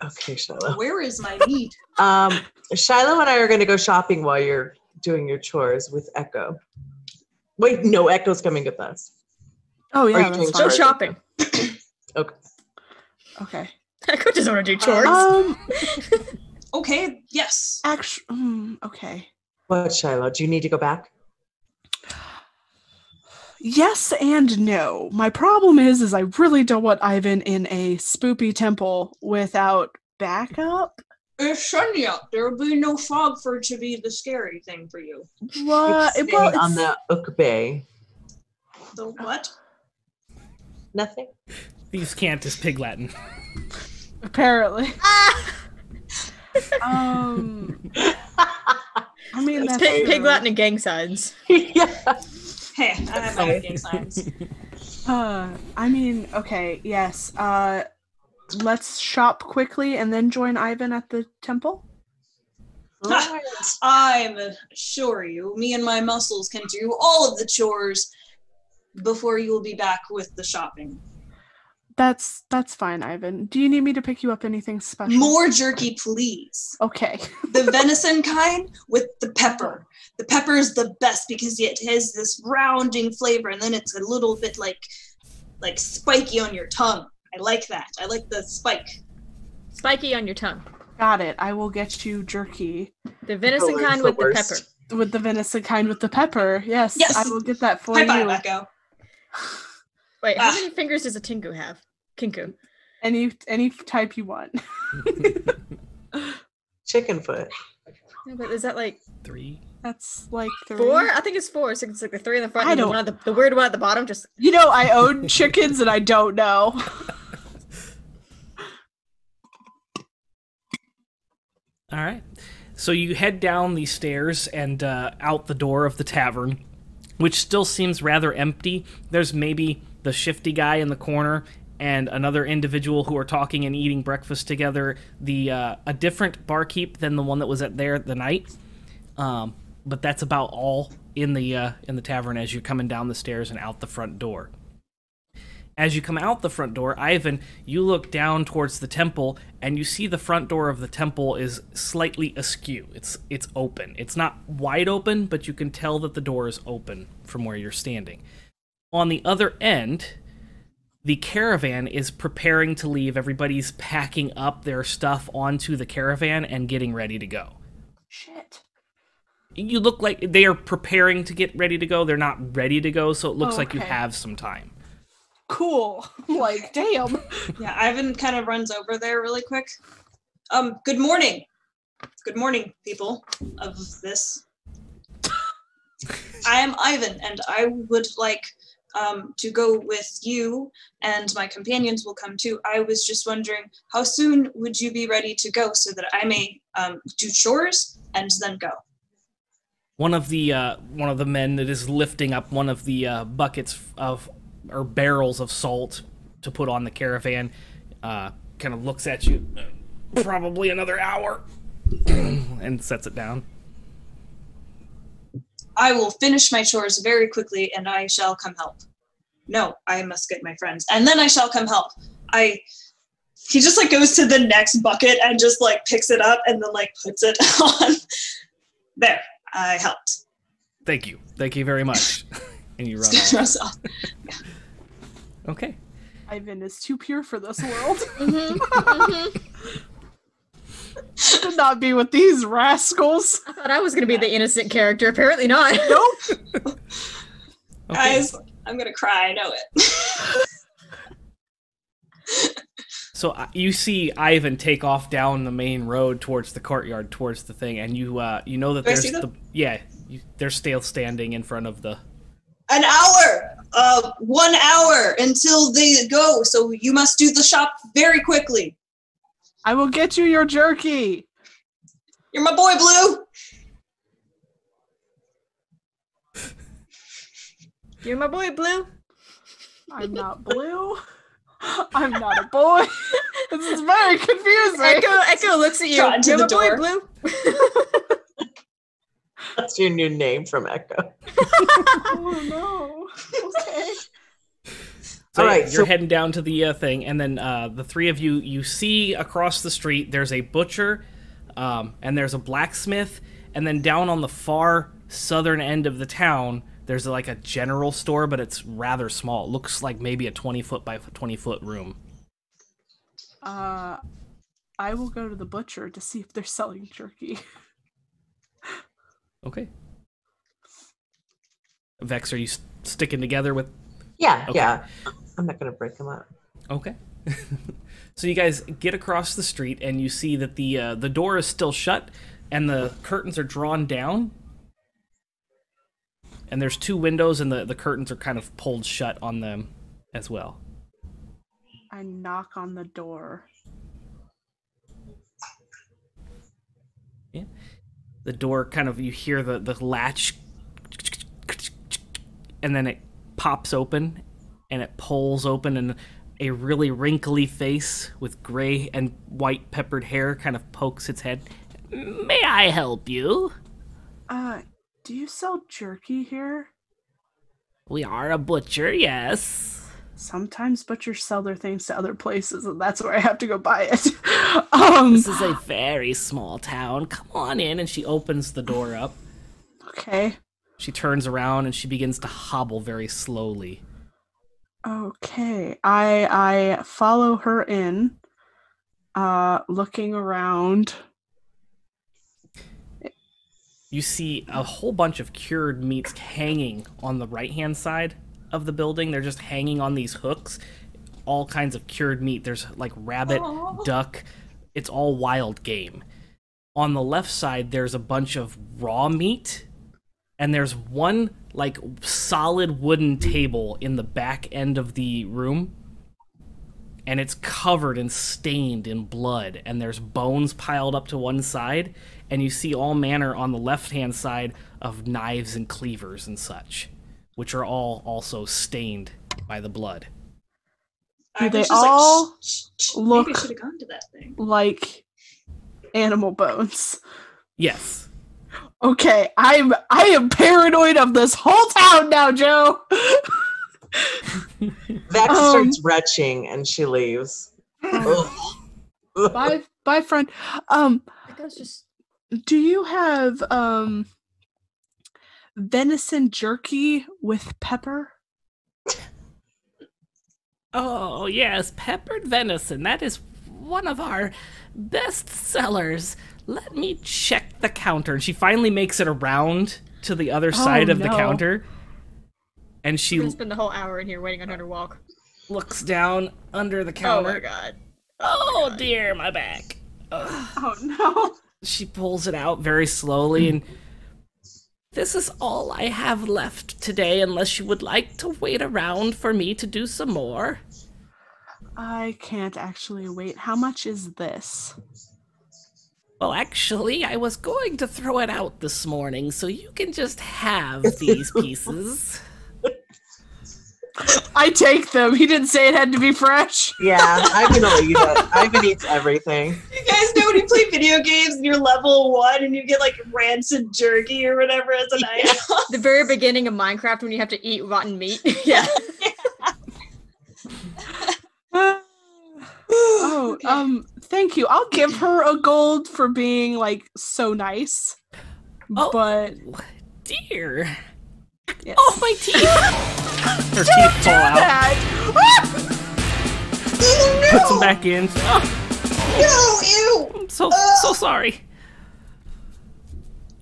Okay, Shiloh. Where is my mead? Shiloh and I are going to go shopping while you're doing your chores with Echo. Wait, no, Echo's coming with us. Oh Are yeah, you that's doing fine. go shopping. Okay. Okay. Echo doesn't want to do chores. Okay, yes. Actually, okay. What, Shiloh? Do you need to go back? Yes and no. My problem is I really don't want Ivan in a spoopy temple without backup. It's sunny out. There will be no fog for it to be the scary thing for you. What? Staying Well, on it's, the Ukbe. The what? Nothing. Thieves can't is Pig Latin. apparently. Ah! I mean, that's Pig true. Latin and gang signs. Yeah. Hey, I have my gang signs. I mean, okay, yes. Let's shop quickly and then join Ivan at the temple. All right. I assure you, me and my muscles can do all of the chores before you will be back with the shopping. That's fine, Ivan. Do you need me to pick you up anything special? More jerky, please. Okay. The venison kind with the pepper. The pepper is the best because it has this rounding flavor, and then it's a little bit like spiky on your tongue. I like that. I like the spike. Spiky on your tongue. Got it. I will get you jerky. The venison Color's kind the with the worst. pepper. With the venison kind with the pepper. Yes, Yes! I will get that for High you. five, Echo. Wait, how Ah. many fingers does a Tinku have? Kinku. Any type you want. Chicken foot. Yeah, but is that like 3. That's like 3. 4? I think it's 4. So it's like the 3 in the front I and the don't- one at the weird one at the bottom. Just You know, I own chickens and I don't know. All right. So you head down these stairs and out the door of the tavern, which still seems rather empty. There's maybe the shifty guy in the corner and another individual who are talking and eating breakfast together. A different barkeep than the one that was there the night. But that's about all in the tavern as you're coming down the stairs and out the front door. As you come out the front door, Ivan, you look down towards the temple, and you see the front door of the temple is slightly askew. It's open. It's not wide open, but you can tell that the door is open from where you're standing. On the other end, the caravan is preparing to leave. Everybody's packing up their stuff onto the caravan and getting ready to go. Shit. You look like they are preparing to get ready to go. They're not ready to go, so it looks like you Okay. have some time. Cool. Like, damn. Yeah, Ivan kind of runs over there really quick. Good morning. Good morning, people of this. I am Ivan, and I would like to go with you, and my companions will come too. I was just wondering, how soon would you be ready to go so that I may do chores and then go? One of the men that is lifting up one of the buckets or barrels of salt to put on the caravan kind of looks at you. Probably another hour, and sets it down. I will finish my chores very quickly, and I shall come help. No, I must get my friends, and then I shall come help. He just like goes to the next bucket and just like picks it up and then like puts it on. There, I helped. Thank you very much. And you run Excuse off. myself. Okay. Ivan is too pure for this world. mhm. Should not be with these rascals. I thought I was going to be the innocent character. Apparently not. Nope. Okay. Guys, I'm gonna cry. I know it. So you see Ivan take off down the main road towards the courtyard, towards the thing, and you know that Do I there's see them? they're still standing in front of the. An hour. 1 hour until they go. So you must do the shop very quickly. I will get you your jerky. You're my boy, Blue. You're my boy, Blue. I'm not blue. I'm not a boy. This is very confusing. Echo looks at you. Trot to You're the my boy, door. Blue. That's your new name from Echo. Oh no. Okay. So All right, you're so- heading down to the thing, and then the three of you see across the street there's a butcher, and there's a blacksmith, and then down on the far southern end of the town there's like a general store, but it's rather small. It looks like maybe a 20-foot by 20-foot room. I will go to the butcher to see if they're selling jerky. Okay. Vex, are you sticking together with? Yeah, Okay. yeah. I'm not gonna break them up. Okay. So you guys get across the street and you see that the door is still shut and the curtains are drawn down. And there's 2 windows and the curtains are kind of pulled shut on them as well. I knock on the door. Yeah. The door kind of, you hear the latch, and then it pops open and it pulls open, and a really wrinkly face with gray and white peppered hair kind of pokes its head. May I help you? Do you sell jerky here? We are a butcher, yes. Sometimes butchers sell their things to other places, and that's where I have to go buy it. This is a very small town. Come on in. And she opens the door up. Okay. She turns around and she begins to hobble very slowly. Okay. I follow her in, looking around. You see a whole bunch of cured meats hanging on the right-hand side of the building. They're just hanging on these hooks. All kinds of cured meat. There's like rabbit, duck. It's all wild game. On the left side, there's a bunch of raw meat. And there's one like solid wooden table in the back end of the room. And it's covered and stained in blood. And there's bones piled up to one side. And you see all manner on the left-hand side of knives and cleavers and such, which are all also stained by the blood. Do they was just all like, shh, look maybe I should have gone to that thing. like animal bones? Yes. Okay, I am paranoid of this whole town now, Joe. Vex starts retching and she leaves. Bye, friend. Echo's just Do you have venison jerky with pepper? Oh, yes, peppered venison. That is one of our best sellers. Let me check the counter. And she finally makes it around to the other side of the counter. And we're she gonna spend the whole hour in here waiting on her to walk. looks down under the Oh counter. my god. Oh, dear, my back. Ugh. Oh no. She pulls it out very slowly and... This is all I have left today, unless you would like to wait around for me to do some more. I can't actually wait. How much is this? Well, actually, I was going to throw it out this morning, so you can just have these pieces. I take them. He didn't say it had to be fresh. Yeah, I'm gonna eat it. Ivan eats everything. You guys know when you play video games and you're level 1 and you get like rancid jerky or whatever as an item? The very beginning of Minecraft when you have to eat rotten meat. Yeah. Oh, thank you. I'll give her a gold for being like so nice. Oh. But Dear. yes. Oh, my teeth! Her teeth fall out. That. Puts them back in. Oh, No, ew! I'm so sorry.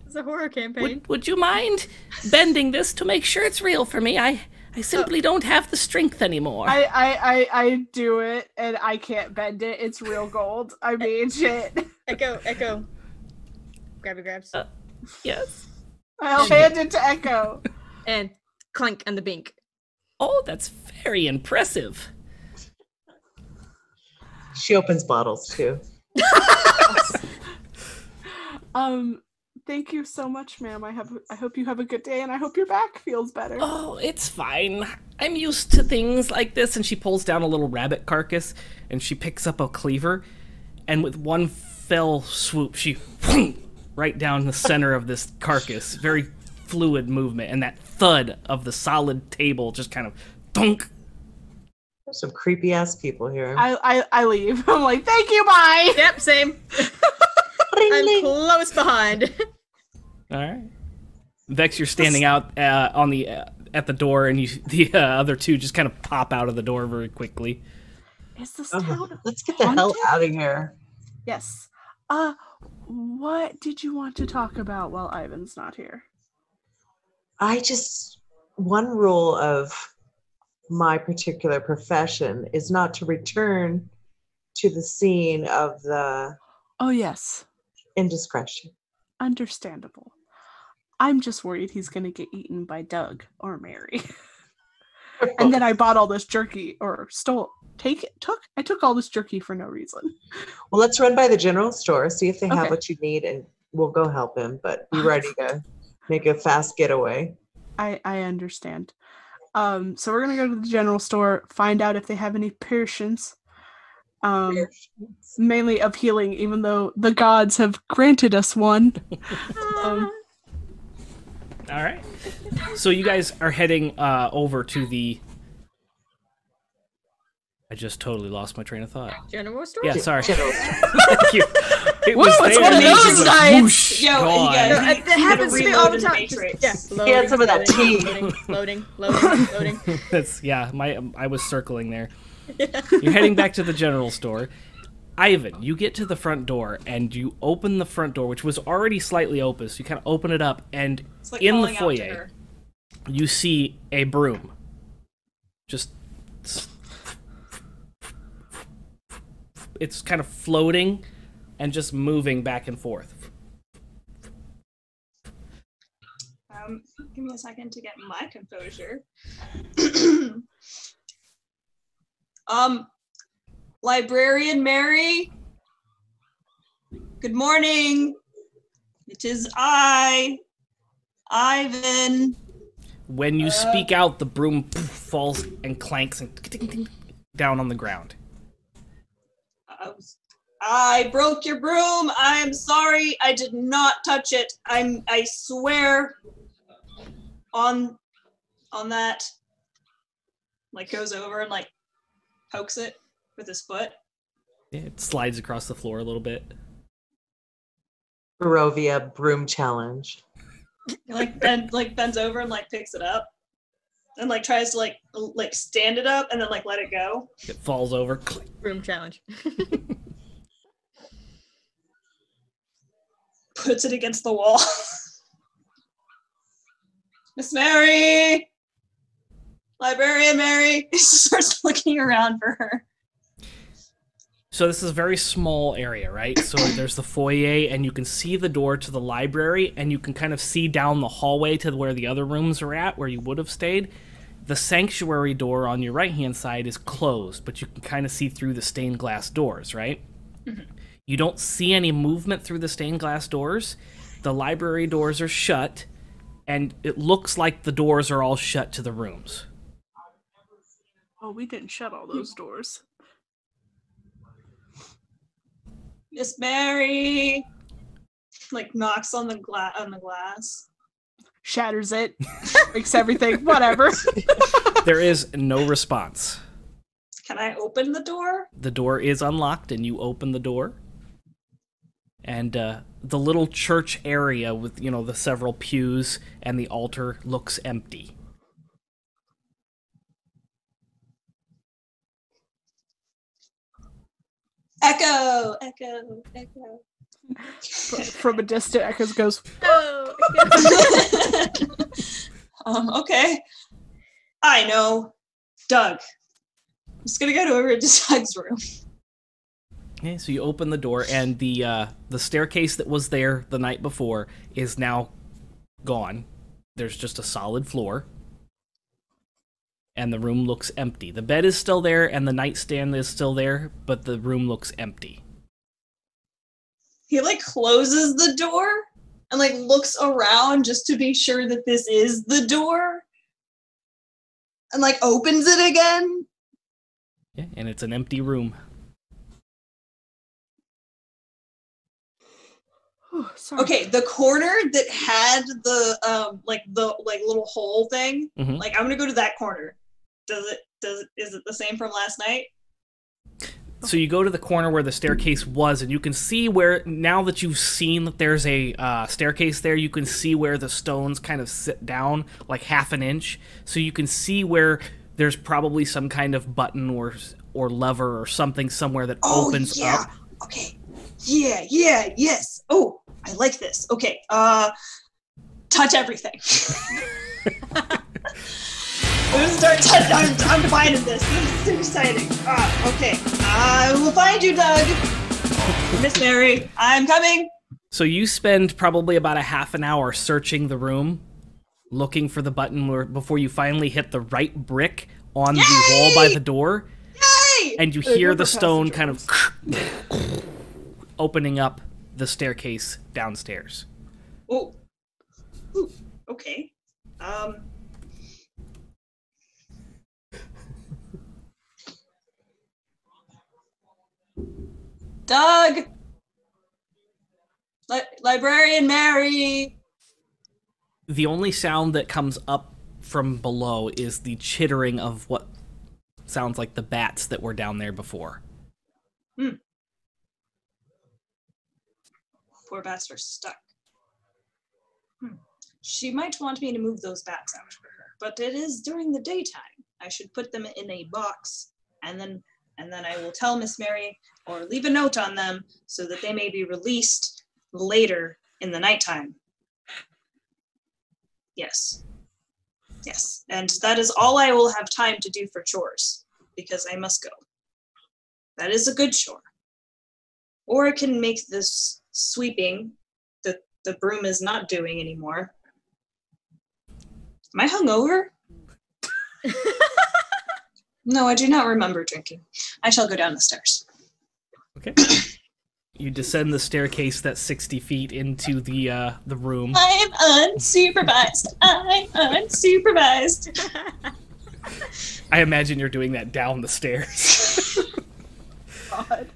It's a horror campaign. Would you mind bending this to make sure it's real for me? I simply don't have the strength anymore. I do it and I can't bend it. It's real gold. I mean, shit. Echo. Grabby grabs. Yes. I'll hand it to Echo. And clink on the bink. Oh, that's very impressive. She opens bottles too. Thank you so much, ma'am. I hope you have a good day and I hope your back feels better. Oh, it's fine. I'm used to things like this. And she pulls down a little rabbit carcass and she picks up a cleaver. And with one fell swoop, she right down the center of this carcass. Very fluid movement. And that thud of the solid table just kind of thunk. There's some creepy ass people here. I leave. I'm like, thank you, bye. Yep, same. I'm close behind. All right. Vex, you're standing out on the at the door, and the other two just kind of pop out of the door very quickly. Is this Oh, town let's get the hell haunted? out of here. Yes. What did you want to talk about while Ivan's not here? One rule of my particular profession is not to return to the scene of the Oh, yes. indiscretion. Understandable. I'm just worried he's going to get eaten by Doug or Mary. And then I bought all this jerky, or I took all this jerky for no reason. Well, let's run by the general store, see if they have Okay. what you need, and we'll go help him. But be ready to make a fast getaway. I understand. So we're going to go to the general store, find out if they have any potions. Mainly of healing, even though the gods have granted us one. All right. So you guys are heading over to the... I just totally lost my train of thought. General store? Yeah, sorry. General Thank you. It Woo, was it's there, one of and then those it was nights. whoosh, Yo, gone. you guys- No, it happens to me all the Reload time. the Matrix. Just, He had some of that tea. Loading. That's I was circling there. You're heading back to the general store. Ivan, you get to the front door and you open the front door, which was already slightly open. So you kind of open it up, and It's like in the calling out to foyer, her. you see a broom. Just it's kind of floating and just moving back and forth. Give me a second to get my composure. Librarian Mary. Good morning. It is I, Ivan. When you speak out, the broom falls and clanks and down on the ground. I broke your broom. I'm sorry. I did not touch it. I swear on that. Like goes over and like pokes it with his foot. Yeah, it slides across the floor a little bit. Barovia broom challenge. Bends over and like picks it up. And like tries to like stand it up and then like let it go. It falls over. Click. Room challenge. Puts it against the wall. Miss Mary! Librarian Mary! He starts looking around for her. So this is a very small area, right? So there's the foyer, and you can see the door to the library, and you can kind of see down the hallway to where the other rooms are at, where you would have stayed. The sanctuary door on your right-hand side is closed, but you can kind of see through the stained glass doors, right? Mm-hmm. You don't see any movement through the stained glass doors. The library doors are shut, and it looks like the doors are all shut to the rooms. Oh, we didn't shut all those doors. Miss Mary! Like knocks on the glass. Shatters it. Breaks everything. Whatever. There is no response. Can I open the door? The door is unlocked, and you open the door. And the little church area with, you know, the several pews and the altar looks empty. Echo! Echo! Echo! From a distant, Echoes goes, Oh, Okay. I know. Doug. I'm just gonna go over to Doug's room. Okay, so you open the door, and the staircase that was there the night before is now gone. There's just a solid floor. And the room looks empty. The bed is still there, and the nightstand is still there, but the room looks empty. He like closes the door and like looks around just to be sure that this is the door. And like opens it again. Yeah, and it's an empty room. oh, sorry. Okay, the corner that had the little hole thing, Mhm. like I'm gonna go to that corner. Is it the same from last night? So you go to the corner where the staircase was, and you can see where, now that you've seen that there's a staircase there, you can see where the stones kind of sit down like half an inch. So you can see where there's probably some kind of button or lever or something somewhere that opens up. Okay. Yeah, yes. Oh, I like this. Okay, touch everything. I'm gonna start touching. I'm dividing this. This is too exciting. Okay. I will find you, Doug. Miss Mary, I'm coming. So you spend probably about a half an hour searching the room, looking for the button before you finally hit the right brick on the wall by the door. Yay! And you hear the stone kind of opening up the staircase downstairs. Oh. Ooh, okay. Doug! Librarian Mary! The only sound that comes up from below is the chittering of what sounds like the bats that were down there before. Poor bats are stuck. She might want me to move those bats out for her, but it is during the daytime. I should put them in a box, and then I will tell Miss Mary or leave a note on them so that they may be released later in the nighttime. Yes. And that is all I will have time to do for chores, because I must go. That is a good chore. Or I can make this sweeping that the broom is not doing anymore. Am I hungover? No, I do not remember drinking. I shall go down the stairs. Okay. You descend the staircase that's 60 feet into the room. I'm unsupervised. I imagine you're doing that down the stairs. God.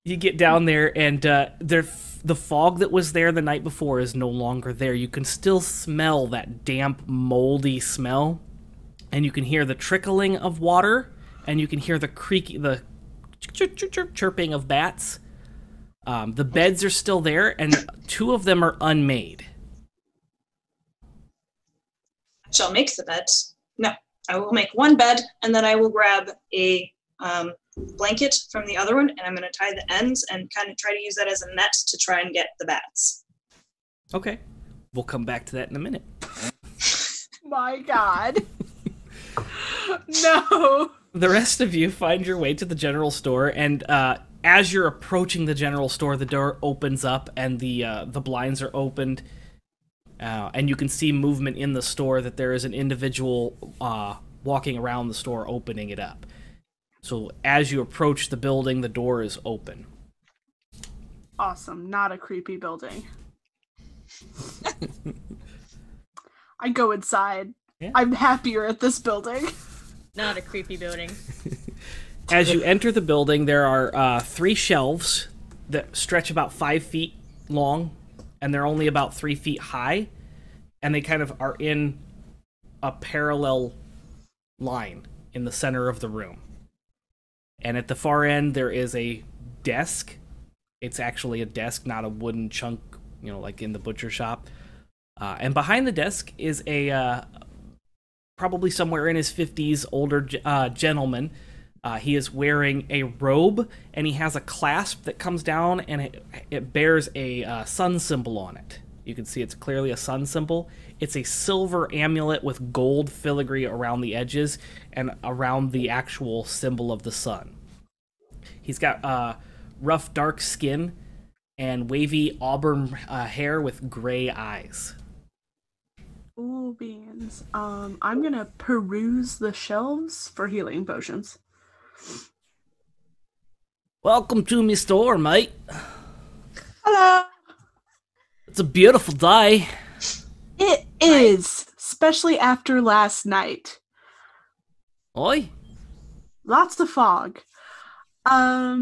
You get down there, and the fog that was there the night before is no longer there. You can still smell that damp, moldy smell, and you can hear the trickling of water, and you can hear the chirping of bats. The beds are still there, and 2 of them are unmade. I shall make the beds. No, I will make one bed, and then I will grab a blanket from the other one, and I'm going to tie the ends and kind of try to use that as a net to try and get the bats. Okay. We'll come back to that in a minute. My God. No. The rest of you find your way to the general store, and as you're approaching the general store, the door opens up, and the blinds are opened, and you can see movement in the store, that there is an individual walking around the store opening it up. So as you approach the building, the door is open. Awesome. Not a creepy building. I go inside. Yeah. I'm happier at this building. Not a creepy building. As you enter the building, there are 3 shelves that stretch about 5 feet long, and they're only about 3 feet high, and they kind of are in a parallel line in the center of the room. And at the far end, there is a desk. It's actually a desk, not a wooden chunk, like in the butcher shop. And behind the desk is a probably somewhere in his 50s older gentleman. He is wearing a robe, and he has a clasp that comes down, and it bears a sun symbol on it. You can see it's clearly a sun symbol. It's a silver amulet with gold filigree around the edges and around the actual symbol of the sun. He's got rough, dark skin and wavy auburn hair with gray eyes. Ooh, beans. I'm gonna peruse the shelves for healing potions. Welcome to my store, mate. Hello. It's a beautiful day. It is, especially after last night. Oi? Lots of fog. Do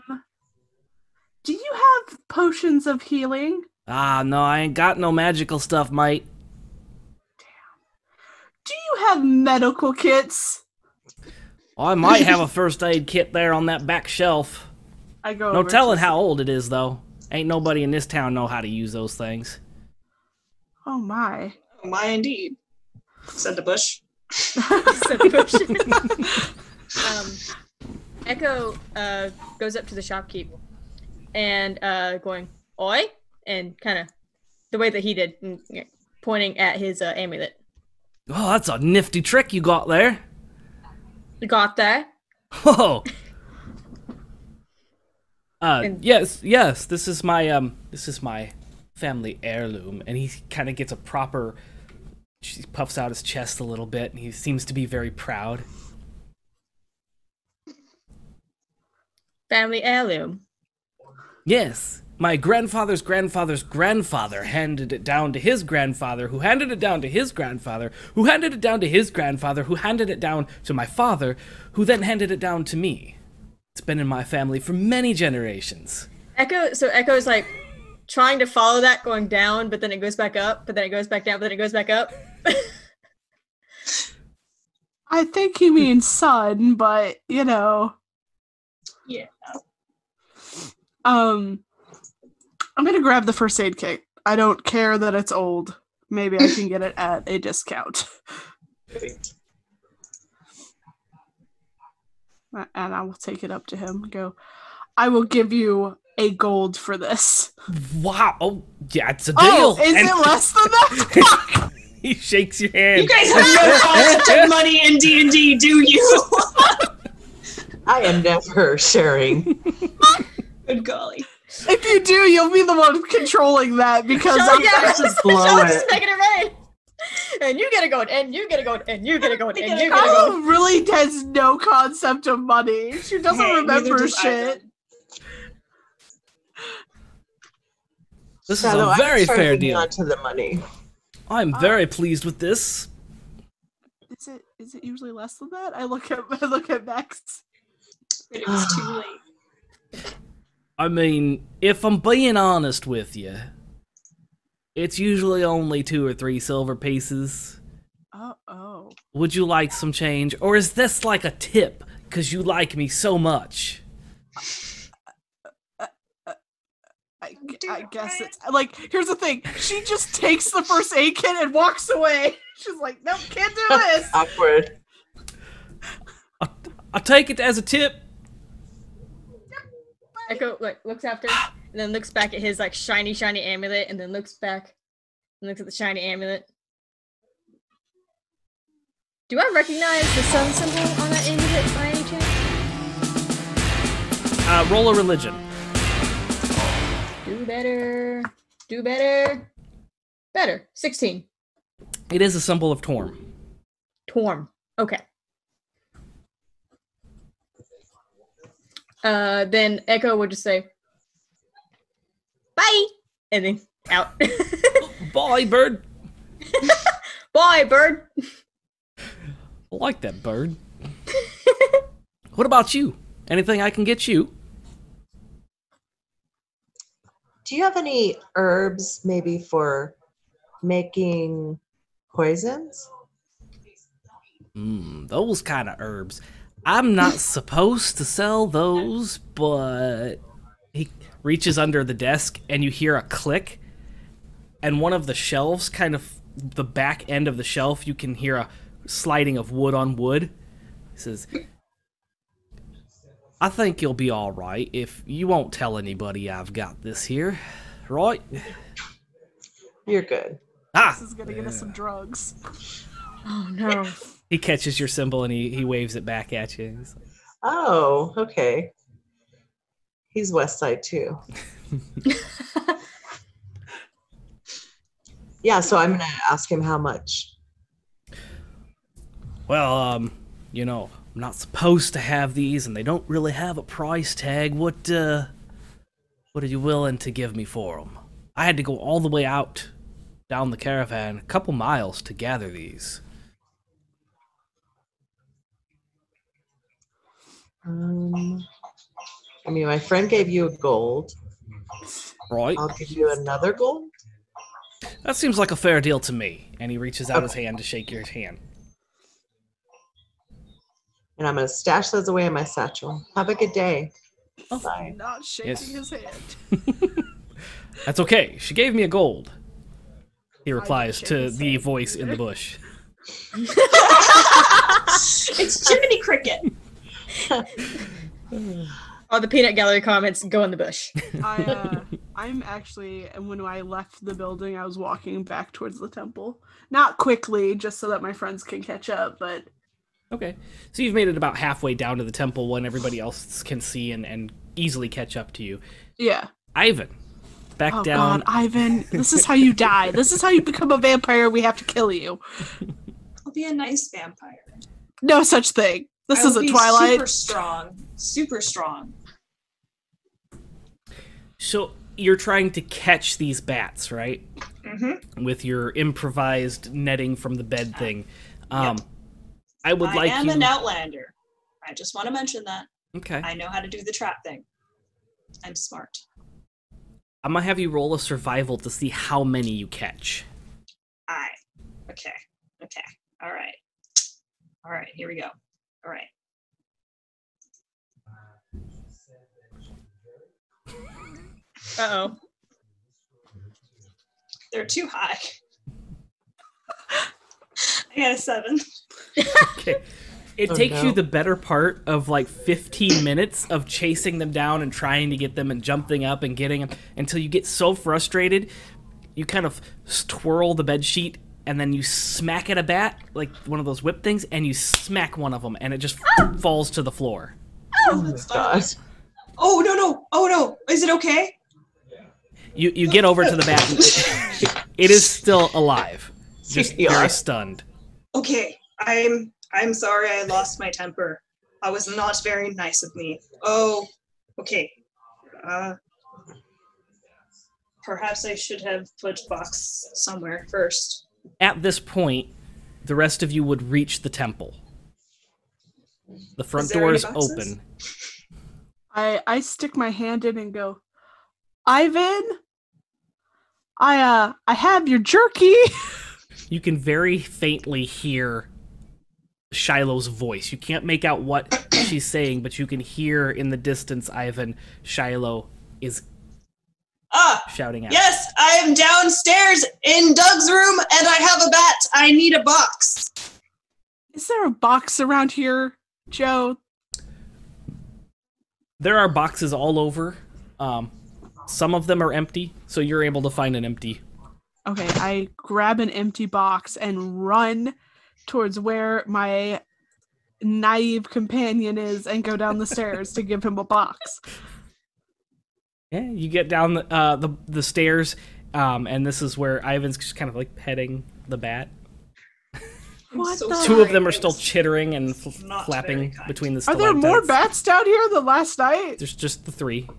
you have potions of healing? No, I ain't got no magical stuff, mate. Do you have medical kits? I might have a first aid kit there on that back shelf. I go. No telling how old it is, though. Ain't nobody in this town know how to use those things. Oh my. Oh my, indeed. Said the bush. Said the bush. Echo goes up to the shopkeep and going, oi, and kind of the way that he did, and, pointing at his amulet. Oh, that's a nifty trick you got there. You got that? Oh. Yes, this is my family heirloom, and he kind of gets a proper. She puffs out his chest a little bit, and he seems to be very proud. Family heirloom. Yes, my grandfather's grandfather's grandfather handed it down to his grandfather, who handed it down to his grandfather, who handed it down to his grandfather, who handed it down to my father, who then handed it down to me. It's been in my family for many generations. Echo's like trying to follow that, going down, but then it goes back up, but then it goes back down, but then it goes back up. I think he means son, but Yeah. I'm gonna grab the first aid kit. I don't care that it's old. Maybe I can get it at a discount. Great. And I will take it up to him and go, I will give you a gold for this. Wow! Oh, yeah, it's a deal. Oh, is it less than that? Fuck! He shakes your hand. You guys have no concept of money in D&D, do you? I am never sharing. Good golly. If you do, you'll be the one controlling that because I just blow Just it. making it right. And you get a goat, and you get a goat, and you get a goat, and you get a goat. Kyle really has no concept of money. She doesn't Hey, neither remember does shit. Ivan. This is Shadow, a very I'm fair turning deal. on to the money. I'm very pleased with this. Is it usually less than that? I look at Max. But it was too late. I mean, if I'm being honest with you, it's usually only 2 or 3 silver pieces. Oh. Would you like some change? Or is this like a tip because you like me so much? I guess it's like, here's the thing. She just takes the first aid kit and walks away. She's like, nope, can't do this. Awkward. I'll take it as a tip. Echo like looks after, and then looks back at his like shiny amulet, and then looks back and looks at the shiny amulet. Do I recognize the sun symbol on that amulet by any chance? Roll a religion. Do better. Do better. Better. 16. It is a symbol of Torm. Torm. Okay. Then Echo would just say, bye! And then out. Bye, bird. Bye, bird! I like that bird. What about you? Anything I can get you? Do you have any herbs maybe for making poisons? Those kind of herbs. I'm not supposed to sell those, but he reaches under the desk and you hear a click, and one of the shelves, kind of the back end of the shelf, you can hear a sliding of wood on wood. He says, I think you'll be all right if you won't tell anybody I've got this here, right? You're good. This is gonna get us some drugs. Oh no. He catches your symbol and he waves it back at you. He's like, Oh, okay. He's West Side too. Yeah, so I'm gonna ask him how much. well, you know, I'm not supposed to have these, and they don't really have a price tag. What are you willing to give me for them? I had to go all the way out down the caravan, a couple miles, to gather these. I mean, my friend gave you a gold. Right? I'll give you another gold. That seems like a fair deal to me. And he reaches out his hand to shake your hand. And I'm gonna stash those away in my satchel. Have a good day. Oh. Bye. Not shaking Yes. his hand. That's okay. She gave me a gold. He replies shake to his the hand voice in the either. bush. It's Jiminy Cricket. All the peanut gallery comments go in the bush. I'm actually, when I left the building, I was walking back towards the temple. Not quickly, just so that my friends can catch up, but... Okay. So you've made it about halfway down to the temple when everybody else can see and easily catch up to you. Yeah. Ivan, back oh down. God, Ivan, this is how you die. This is how you become a vampire. We have to kill you. I'll be a nice vampire. No such thing. This I will isn't be Twilight. Super strong. Super strong. So you're trying to catch these bats, right? Mm-hmm. With your improvised netting from the bed thing. Yep. I would like I am you... an outlander. I just want to mention that. Okay. I know how to do the trap thing. I'm smart. I'm gonna have you roll a survival to see how many you catch. Okay. All right, here we go. All right. Uh-oh. They're too high. I got a 7. Okay. It takes you the better part of like 15 minutes of chasing them down and trying to get them and jumping up and getting them until you get so frustrated, you kind of twirl the bed sheet and then you smack at a bat, like one of those whip things, and you smack one of them and it just falls to the floor. Oh my gosh. Oh no. Is it okay? You get over to the bat and it is still alive. Just very stunned. Okay, I'm sorry I lost my temper. I was not very nice of me. Oh, okay. Perhaps I should have put box somewhere first. At this point, the rest of you would reach the temple. The front door is open. I stick my hand in and go, Ivan, I have your jerky. You can very faintly hear Shiloh's voice. You can't make out what she's saying, but you can hear in the distance, Ivan, Shiloh is shouting out. Yes, I am downstairs in Doug's room and I have a bat. I need a box. Is there a box around here, Joe? There are boxes all over. Some of them are empty, so you're able to find an empty. Okay, I grab an empty box and run towards where my naive companion is and go down the stairs to give him a box. Yeah, you get down the stairs, and this is where Ivan's just kind of like petting the bat. What So the? Two of them are still chittering and flapping between the Are there stalactites. more bats down here than last night? There's just the 3.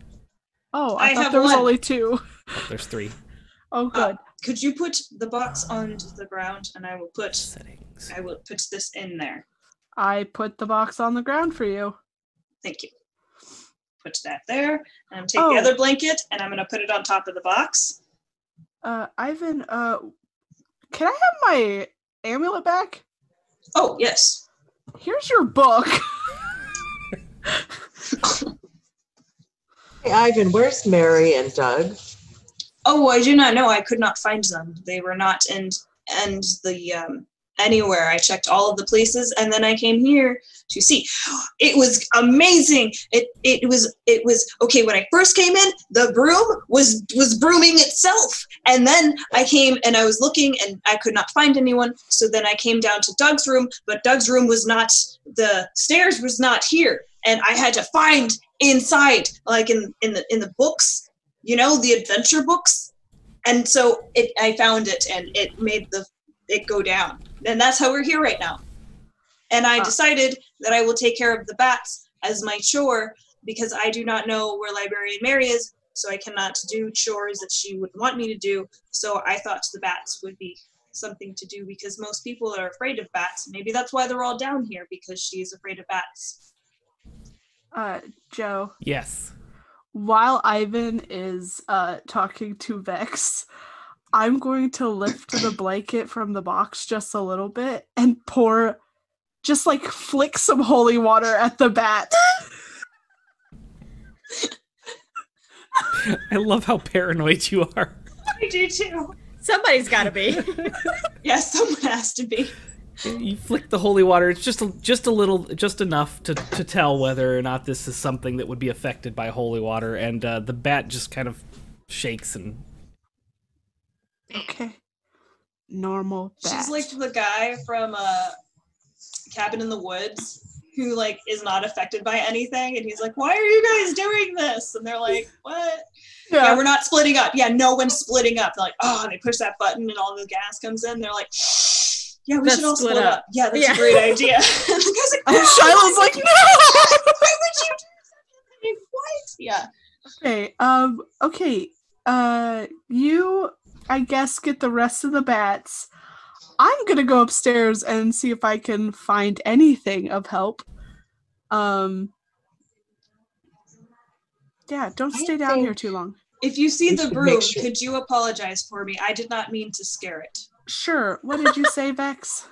Oh, I I thought have there was one. only 2. There's 3 Oh, good. Could you put the box onto the ground and I will put settings. this in there. I put the box on the ground for you. Thank you. Put that there. And I'm taking the other blanket and I'm going to put it on top of the box. Ivan, can I have my amulet back? Oh, yes. Here's your book. Hey, Ivan, where's Mary and Doug? Oh, I do not know. I could not find them. They were not in the anywhere. I checked all of the places, and then I came here to see. It was amazing. It was okay. When I first came in, the broom was brooming itself, and then I came and I was looking, and I could not find anyone. So then I came down to Doug's room, but Doug's room was not. The stairs was not here, and I had to find inside, like in the books. You know, the adventure books. And so I found it and it made it go down. And that's how we're here right now. And I decided that I will take care of the bats as my chore because I do not know where Librarian Mary is, so I cannot do chores that she would want me to do. So I thought the bats would be something to do because most people are afraid of bats. Maybe that's why they're all down here, because she's afraid of bats. Joe. Yes. While Ivan is talking to Vex, I'm going to lift the blanket from the box just a little bit and flick some holy water at the bat. I love how paranoid you are. I do too. Somebody's got to be. Yes, someone has to be. You flick the holy water. It's just a little, just enough to tell whether or not this is something that would be affected by holy water. And the bat just kind of shakes and. Okay. Normal bat. She's like the guy from Cabin in the Woods who like is not affected by anything, and he's like, "Why are you guys doing this?" And they're like, "What? Yeah, we're not splitting up. Yeah, no one's splitting up." They're like, "Oh," and they push that button, and all the gas comes in. They're like, "Yeah, we should all split up. Yeah, that's a great idea." And the guy's like, and Shiloh's like, "No! Why would you do something? What?" Yeah. Okay. You, I guess, get the rest of the bats. I'm gonna go upstairs and see if I can find anything of help. Yeah, don't stay down here too long. If you see the broom, could you apologize for me? I did not mean to scare it. Sure. What did you say, Vex?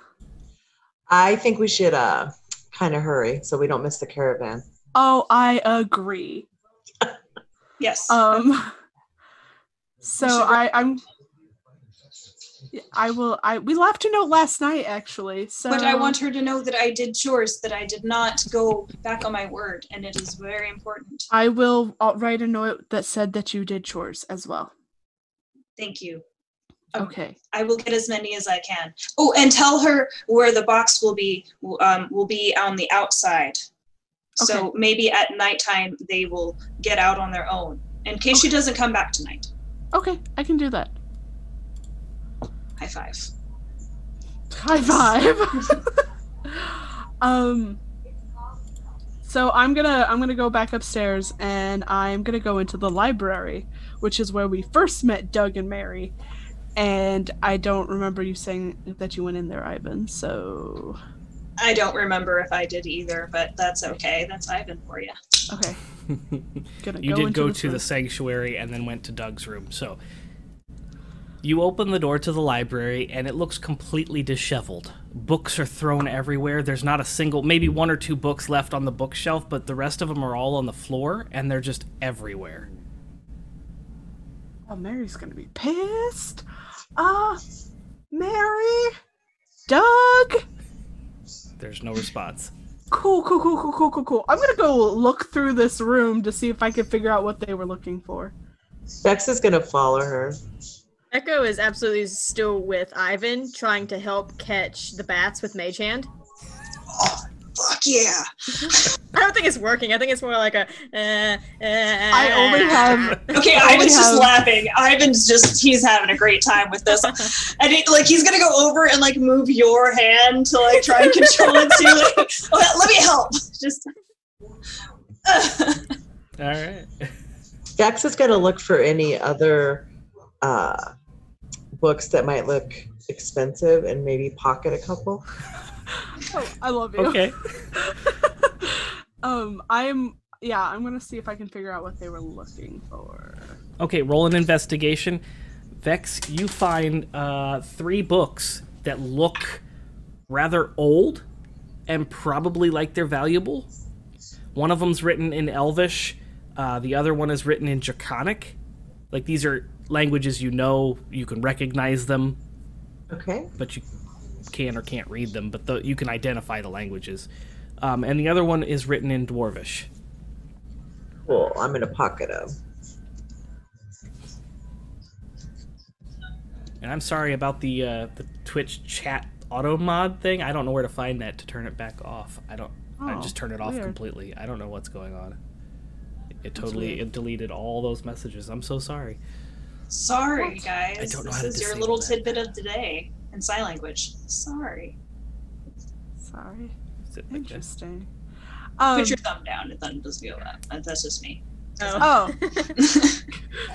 I think we should kind of hurry so we don't miss the caravan. Oh, I agree. Yes. So we left a note last night, actually. So, but I want her to know that I did chores, that I did not go back on my word, and it is very important. I will write a note that said that you did chores as well. Thank you. Okay. I will get as many as I can. Oh, and tell her where the box will be on the outside. Okay. So maybe at nighttime they will get out on their own, in case she doesn't come back tonight. Okay, I can do that. High five. High five. So I'm gonna go back upstairs, and I'm gonna go into the library, which is where we first met Doug and Mary. And I don't remember you saying that you went in there, Ivan. So I don't remember if I did either, but that's okay. That's Ivan for you. Okay. You did go to the sanctuary and then went to Doug's room. So you open the door to the library, and it looks completely disheveled. Books are thrown everywhere. There's not a single, maybe one or two books left on the bookshelf, but the rest of them are all on the floor, and they're just everywhere. Oh, Mary's gonna be pissed. Mary? Doug? There's no response. Cool. I'm gonna go look through this room to see if I can figure out what they were looking for. Bex is gonna follow her. Echo is absolutely still with Ivan, trying to help catch the bats with Mage Hand. Oh, fuck yeah. I don't think it's working. I think it's more like a. I only have. Okay, Ivan's just laughing. He's having a great time with this. And he's gonna go over and move your hand to try and control it too. Let me help. Just. All right. Bex is gonna look for any other books that might look expensive and maybe pocket a couple. Oh, I love you. Okay. I'm gonna see if I can figure out what they were looking for. Okay, roll an investigation. Vex, you find 3 books that look rather old and probably like they're valuable. One of them's written in Elvish. The other one is written in Draconic. These are languages you can recognize them. Okay. But you can or can't read them, but you can identify the languages. And the other one is written in Dwarvish. Cool. I'm in a pocket of. And I'm sorry about the Twitch chat auto mod thing. I don't know where to find that to turn it back off. I just turned it off completely. I don't know what's going on. It deleted all those messages. I'm so sorry. Sorry, guys. I don't know how to This is your disable little that. tidbit of the day in sign language. Sorry. Interesting. Put your thumb down. It doesn't just go up. That's just me. Oh.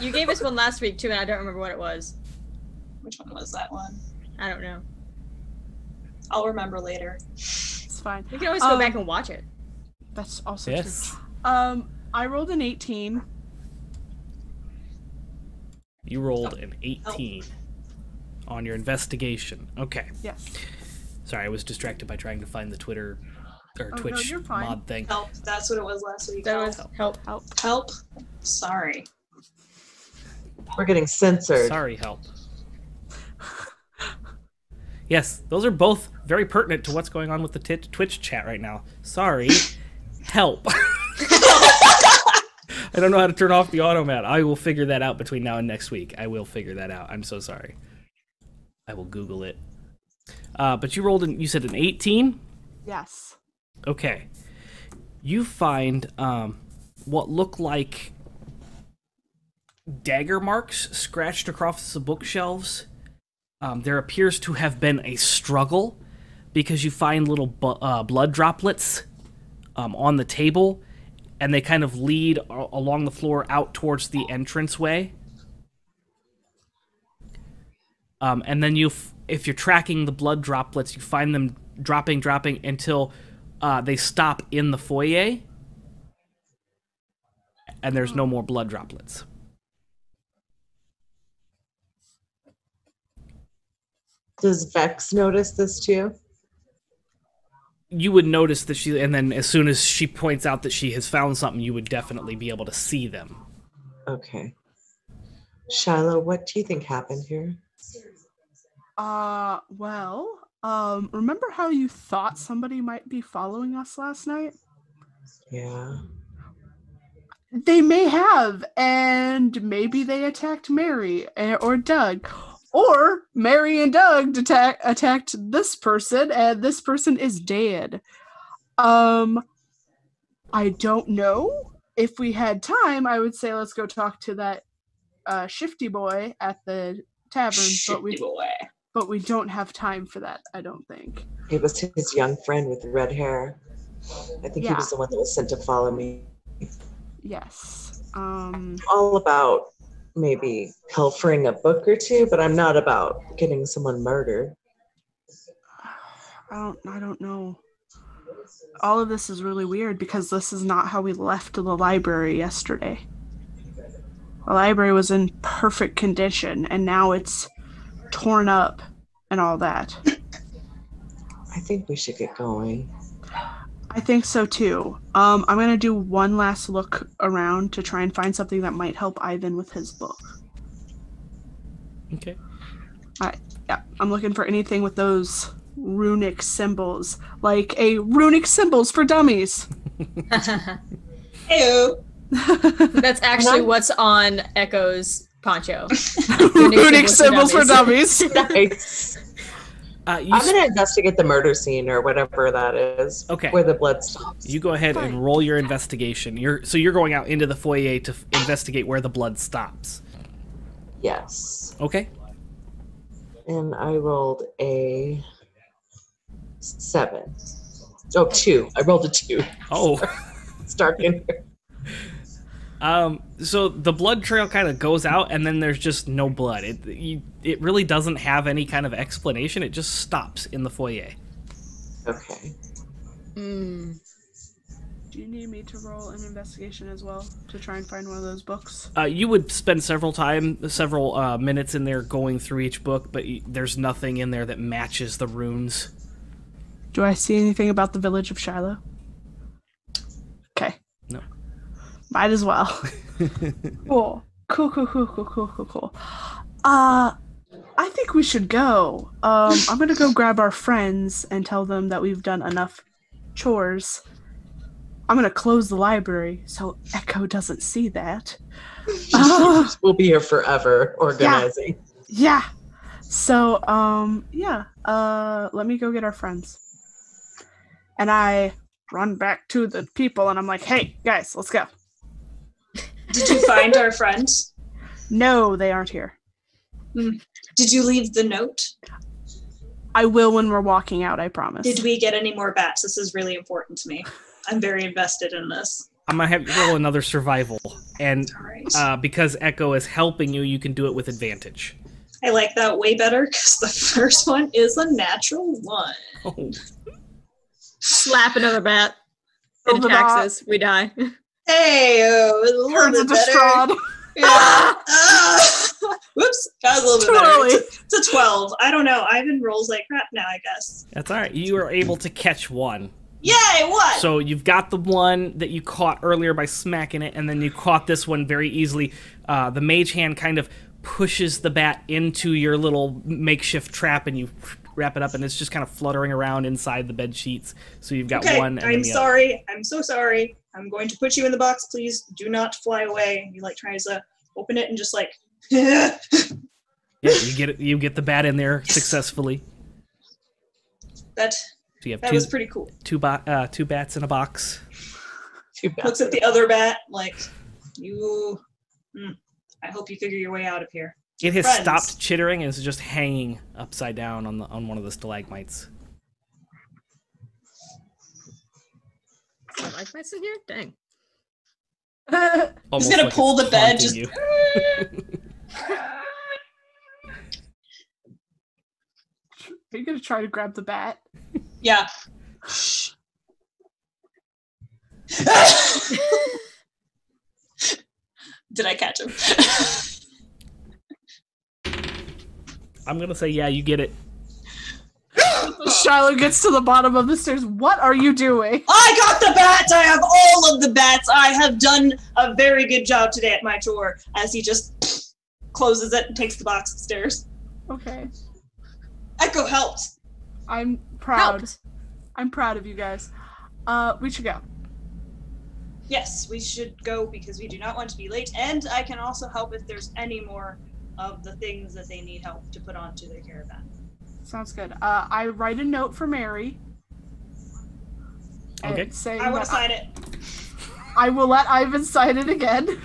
You gave us one last week too, and I don't remember what it was. Which one was that one? I don't know. I'll remember later. It's fine. We can always go back and watch it. That's also Yes. true. I rolled an 18. You rolled an 18 on your investigation. Okay. Yes. Sorry, I was distracted by trying to find the Twitter or no, Twitch you're fine. mod thing. Help. That's what it was last week. That was help. Help. Sorry. We're getting censored. Sorry, help. Yes, those are both very pertinent to what's going on with the Twitch chat right now. Sorry. Help. I don't know how to turn off the automat. I will figure that out between now and next week. I will figure that out. I'm so sorry. I will Google it. But you rolled, you said an 18? Yes. Okay. You find what look like dagger marks scratched across the bookshelves. There appears to have been a struggle because you find little blood droplets on the table, and they kind of lead along the floor out towards the entranceway. And then if you're tracking the blood droplets, you find them dropping until they stop in the foyer, and there's no more blood droplets. Does Vex notice this too? You would notice that and then as soon as she points out that she has found something, you would definitely be able to see them. Okay. Shiloh, what do you think happened here? Well, remember how you thought somebody might be following us last night? Yeah. They may have, and maybe they attacked Mary or Doug. Or Mary and Doug attacked this person, and this person is dead. I don't know. If we had time, I would say let's go talk to that shifty boy at the tavern. But we don't have time for that, I don't think. It was his young friend with the red hair. I think he was the one that was sent to follow me. Yes. All about maybe pilfering a book or two, but I'm not about getting someone murdered. I don't know. All of this is really weird because this is not how we left the library yesterday. The library was in perfect condition, and now it's torn up and all that. I think we should get going. I think so too. I'm gonna do one last look around to try and find something that might help Ivan with his book. Okay. Yeah, I'm looking for anything with those runic symbols, like a runic symbols for dummies. Ew. That's actually what's on Echo's poncho. Runic symbols for dummies. Nice. I'm going to investigate the murder scene or whatever that is. Okay. Where the blood stops. You go ahead and roll your investigation. You're going out into the foyer to investigate where the blood stops. Yes. Okay. And I rolled a 7. Oh, 2. I rolled a 2. Oh. It's dark in here. So the blood trail kind of goes out, and then there's just no blood. It really doesn't have any kind of explanation. It just stops in the foyer. Okay. Do you need me to roll an investigation as well to try and find one of those books? You would spend several minutes in there going through each book, but there's nothing in there that matches the runes. Do I see anything about the village of Shiloh? Okay. No. Might as well. Cool. I think we should go. I'm gonna go grab our friends and tell them that we've done enough chores. I'm gonna close the library so Echo doesn't see that. We'll be here forever organizing. Yeah. So, let me go get our friends. And I run back to the people and I'm like, hey, guys, let's go. Did you find our friends? No, they aren't here. Did you leave the note? I will when we're walking out, I promise. Did we get any more bats? This is really important to me. I'm very invested in this. I'm going to have you roll another survival. And Right. Because Echo is helping you, you can do it with advantage. I like that way better because the first one is a natural 1. Oh. Slap another bat. It attacks us. We die. Hey, it's a little Turns bit into better. Strahd. Yeah. Whoops, that was a little bit Too better. early. It's a 12. I don't know. Ivan rolls like crap now, I guess. That's all right. You are able to catch one. Yay, what? So you've got the one that you caught earlier by smacking it, and then you caught this one very easily. The mage hand kind of pushes the bat into your little makeshift trap, and you wrap it up, and it's just kind of fluttering around inside the bed sheets. So you've got Okay, one. And I'm then the sorry. I'm so sorry. I'm going to put you in the box. Please do not fly away. He like tries to open it and just like. Yeah, you get it. You get the bat in there successfully. That So you have was pretty cool. two bats in a box. Looks at the other bat like, you. I hope you figure your way out of here. It has Friends. stopped chittering and is just hanging upside down on one of the stalagmites. Stalagmites in here? Dang. Almost He's gonna like pull it's the bed. haunting Just. you. Are you gonna try to grab the bat? Yeah. Did I catch him? I'm gonna say, yeah, you get it. Shiloh gets to the bottom of the stairs. What are you doing? I got the bats! I have all of the bats! I have done a very good job today at my chore, as he just closes it and takes the box upstairs. Okay. Echo helped! I'm proud. Helped. I'm proud of you guys. We should go. Yes, we should go because we do not want to be late, and I can also help if there's any more of the things that they need help to put onto their caravan. Sounds good. I write a note for Mary. Okay. Saying I want that to sign it. I will let Ivan sign it again.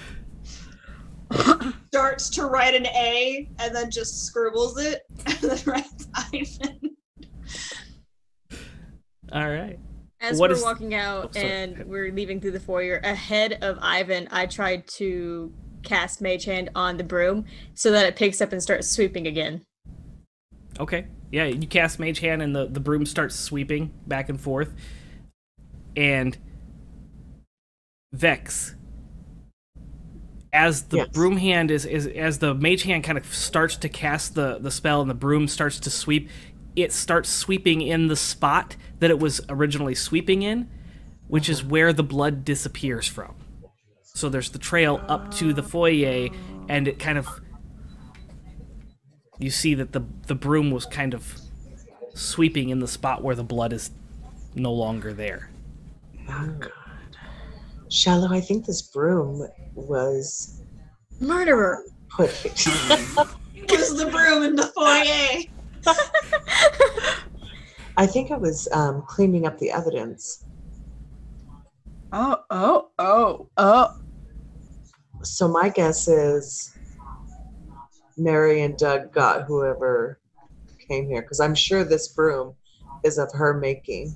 Starts to write an A and then just scribbles it and then writes Ivan. All right. As What we're is- walking out sorry. and we're leaving through the foyer, ahead of Ivan, I tried to cast Mage Hand on the broom so that it picks up and starts sweeping again. Okay. Yeah, you cast Mage Hand and the broom starts sweeping back and forth. And Vex, as the Yes. broom hand is as the Mage Hand kind of starts to cast the spell and the broom starts to sweep, it starts sweeping in the spot that it was originally sweeping in, which is where the blood disappears from. So there's the trail up to the foyer, and it kind of, you see that the broom was kind of sweeping in the spot where the blood is no longer there. Oh, God. Shallow, I think this broom was Murderer! put. It was the broom in the foyer. I think it was cleaning up the evidence. Oh. So my guess is Mary and Doug got whoever came here, because I'm sure this broom is of her making.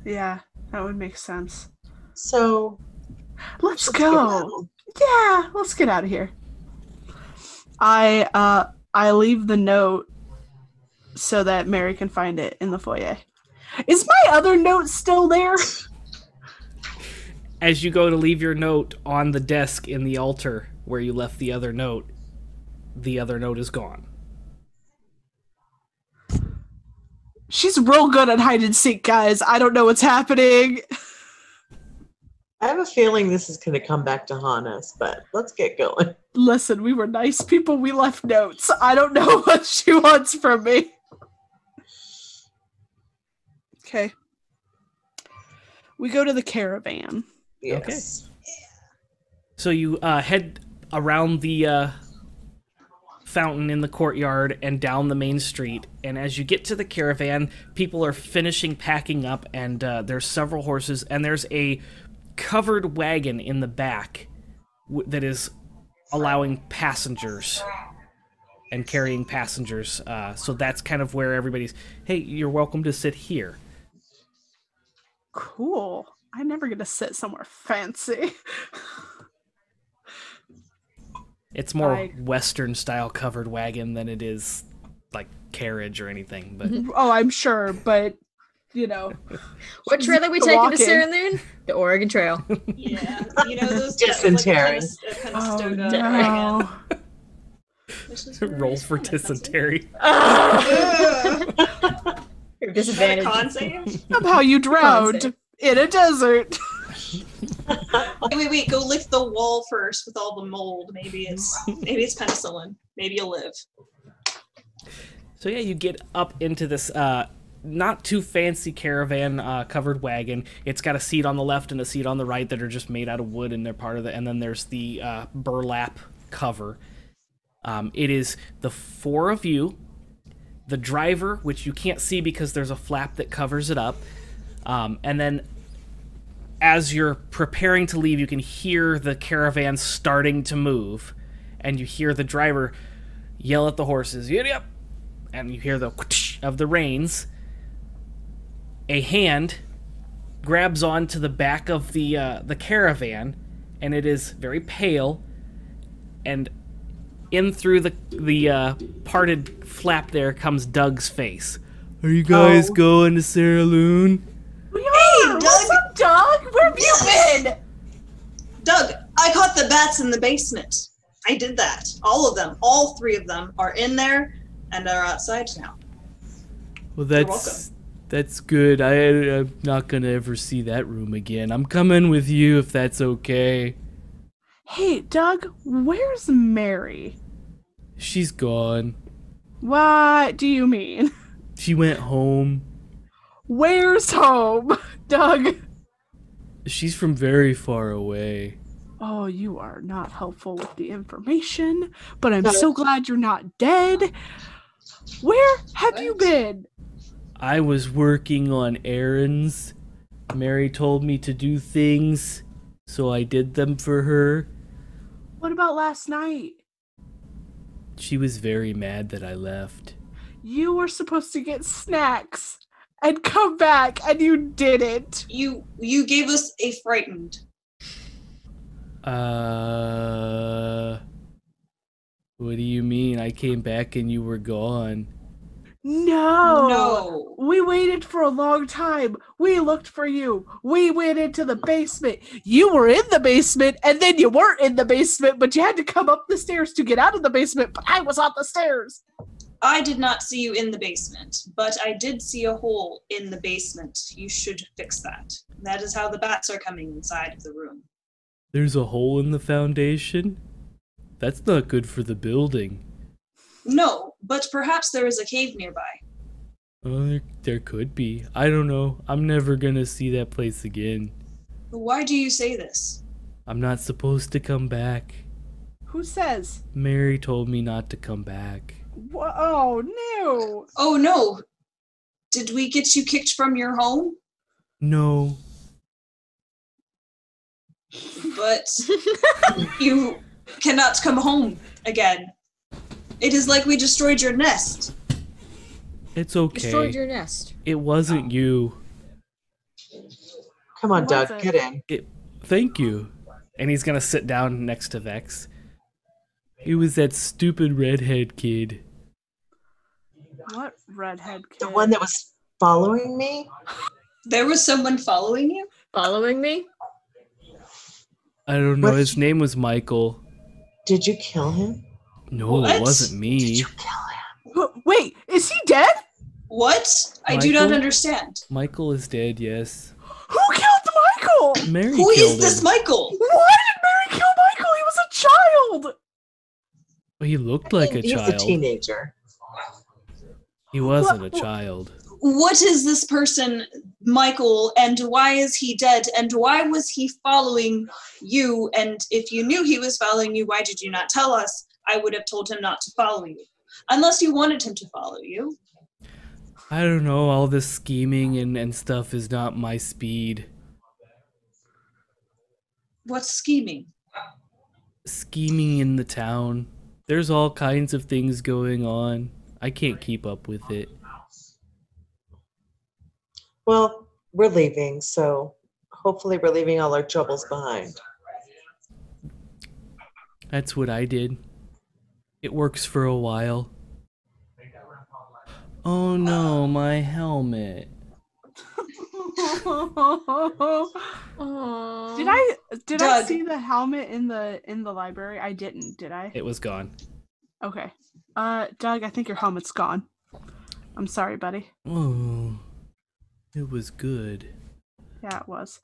Yeah, that would make sense. So Let's let's go. Yeah, let's get out of here. I leave the note so that Mary can find it in the foyer. Is my other note still there? As you go to leave your note on the desk in the altar where you left the other note is gone. She's real good at hide and seek, guys. I don't know what's happening. I have a feeling this is going to come back to haunt us, but let's get going. Listen, we were nice people. We left notes. I don't know what she wants from me. Okay. We go to the caravan. Yes. So you head around the fountain in the courtyard and down the main street, and as you get to the caravan, people are finishing packing up, and there's several horses, and there's a covered wagon in the back that is allowing passengers and carrying passengers. So that's kind of where everybody's, hey, you're welcome to sit here. Cool. I never get to sit somewhere fancy. It's more I- Western style covered wagon than it is like carriage or anything, but Oh, I'm sure, but you know. What trail are we The taking to walking. Saerloon? The Oregon Trail. Yeah, you know those Dysentery. Oh Conestoga. no. This is where rolls it's for from, that's it. dysentery. Your Is that a disadvantage. con save? Somehow you drowned in a desert. Wait, go lick the wall first with all the mold. Maybe it's penicillin. Maybe you'll live. So yeah, you get up into this not too fancy caravan covered wagon. It's got a seat on the left and a seat on the right that are just made out of wood, and they're part of it. And then there's the burlap cover. It is the four of you, the driver, which you can't see because there's a flap that covers it up, and then as you're preparing to leave, you can hear the caravan starting to move, and you hear the driver yell at the horses, "Giddy up!" And you hear the whoosh of the reins. A hand grabs onto the back of the caravan, and it is very pale, and in through the parted flap there comes Doug's face. "Are you guys going to Saerloon?" Hey, Doug! What's up, Doug? Where have you been? Doug, I caught the bats in the basement. I did that. All of them, all three of them are in there and are outside now. Well, You're welcome. that's good. I'm not gonna ever see that room again. I'm coming with you if that's okay. Hey, Doug, where's Mary? She's gone. What do you mean? She went home. Where's home, Doug? She's from very far away. Oh, you are not helpful with the information, but I'm so glad you're not dead. Where have you been? I was working on errands. Mary told me to do things, so I did them for her. What about last night? She was very mad that I left. You were supposed to get snacks and come back, and you didn't. You gave us a frightened. What do you mean? I came back and you were gone. No. We waited for a long time. We looked for you. We went into the basement. You were in the basement, and then you weren't in the basement, but you had to come up the stairs to get out of the basement, but I was on the stairs. I did not see you in the basement, but I did see a hole in the basement. You should fix that. That is how the bats are coming inside of the room. There's a hole in the foundation? That's not good for the building. No, but perhaps there is a cave nearby. There could be. I don't know. I'm never gonna see that place again. Why do you say this? I'm not supposed to come back. Who says? Mary told me not to come back. Oh, no. Oh no! Did we get you kicked from your home? No. But you cannot come home again. It is like we destroyed your nest. It's okay. Destroyed your nest. It wasn't you. Come on, What Doug, was get in. Thank you. And he's gonna sit down next to Vex. It was that stupid redhead kid. What redhead kid? The one that was following me? There was someone following you? Following me? I don't know. What? His name was Michael. Did you kill him? No, What? it wasn't me. Did you kill him? Wait, is he dead? What? I do not Michael? understand. Michael is dead, yes. Who killed Michael? Mary Who killed is this him. Michael? Why did Mary kill Michael? He was a child. He looked like a He's child. a teenager. He wasn't What- a child. What is this person, Michael, and why is he dead? And why was he following you? And if you knew he was following you, why did you not tell us? I would have told him not to follow you. Unless you wanted him to follow you. I don't know. All this scheming and stuff is not my speed. What's scheming? Scheming in the town. There's all kinds of things going on. I can't keep up with it. Well, we're leaving, so hopefully we're leaving all our troubles behind. That's what I did. It works for a while. Oh no, my helmet. Aww. Did I Doug. see the helmet in the library? I didn't, did I? It was gone. Okay. Doug, I think your helmet's gone. I'm sorry, buddy. Oh, it was good. Yeah, it was.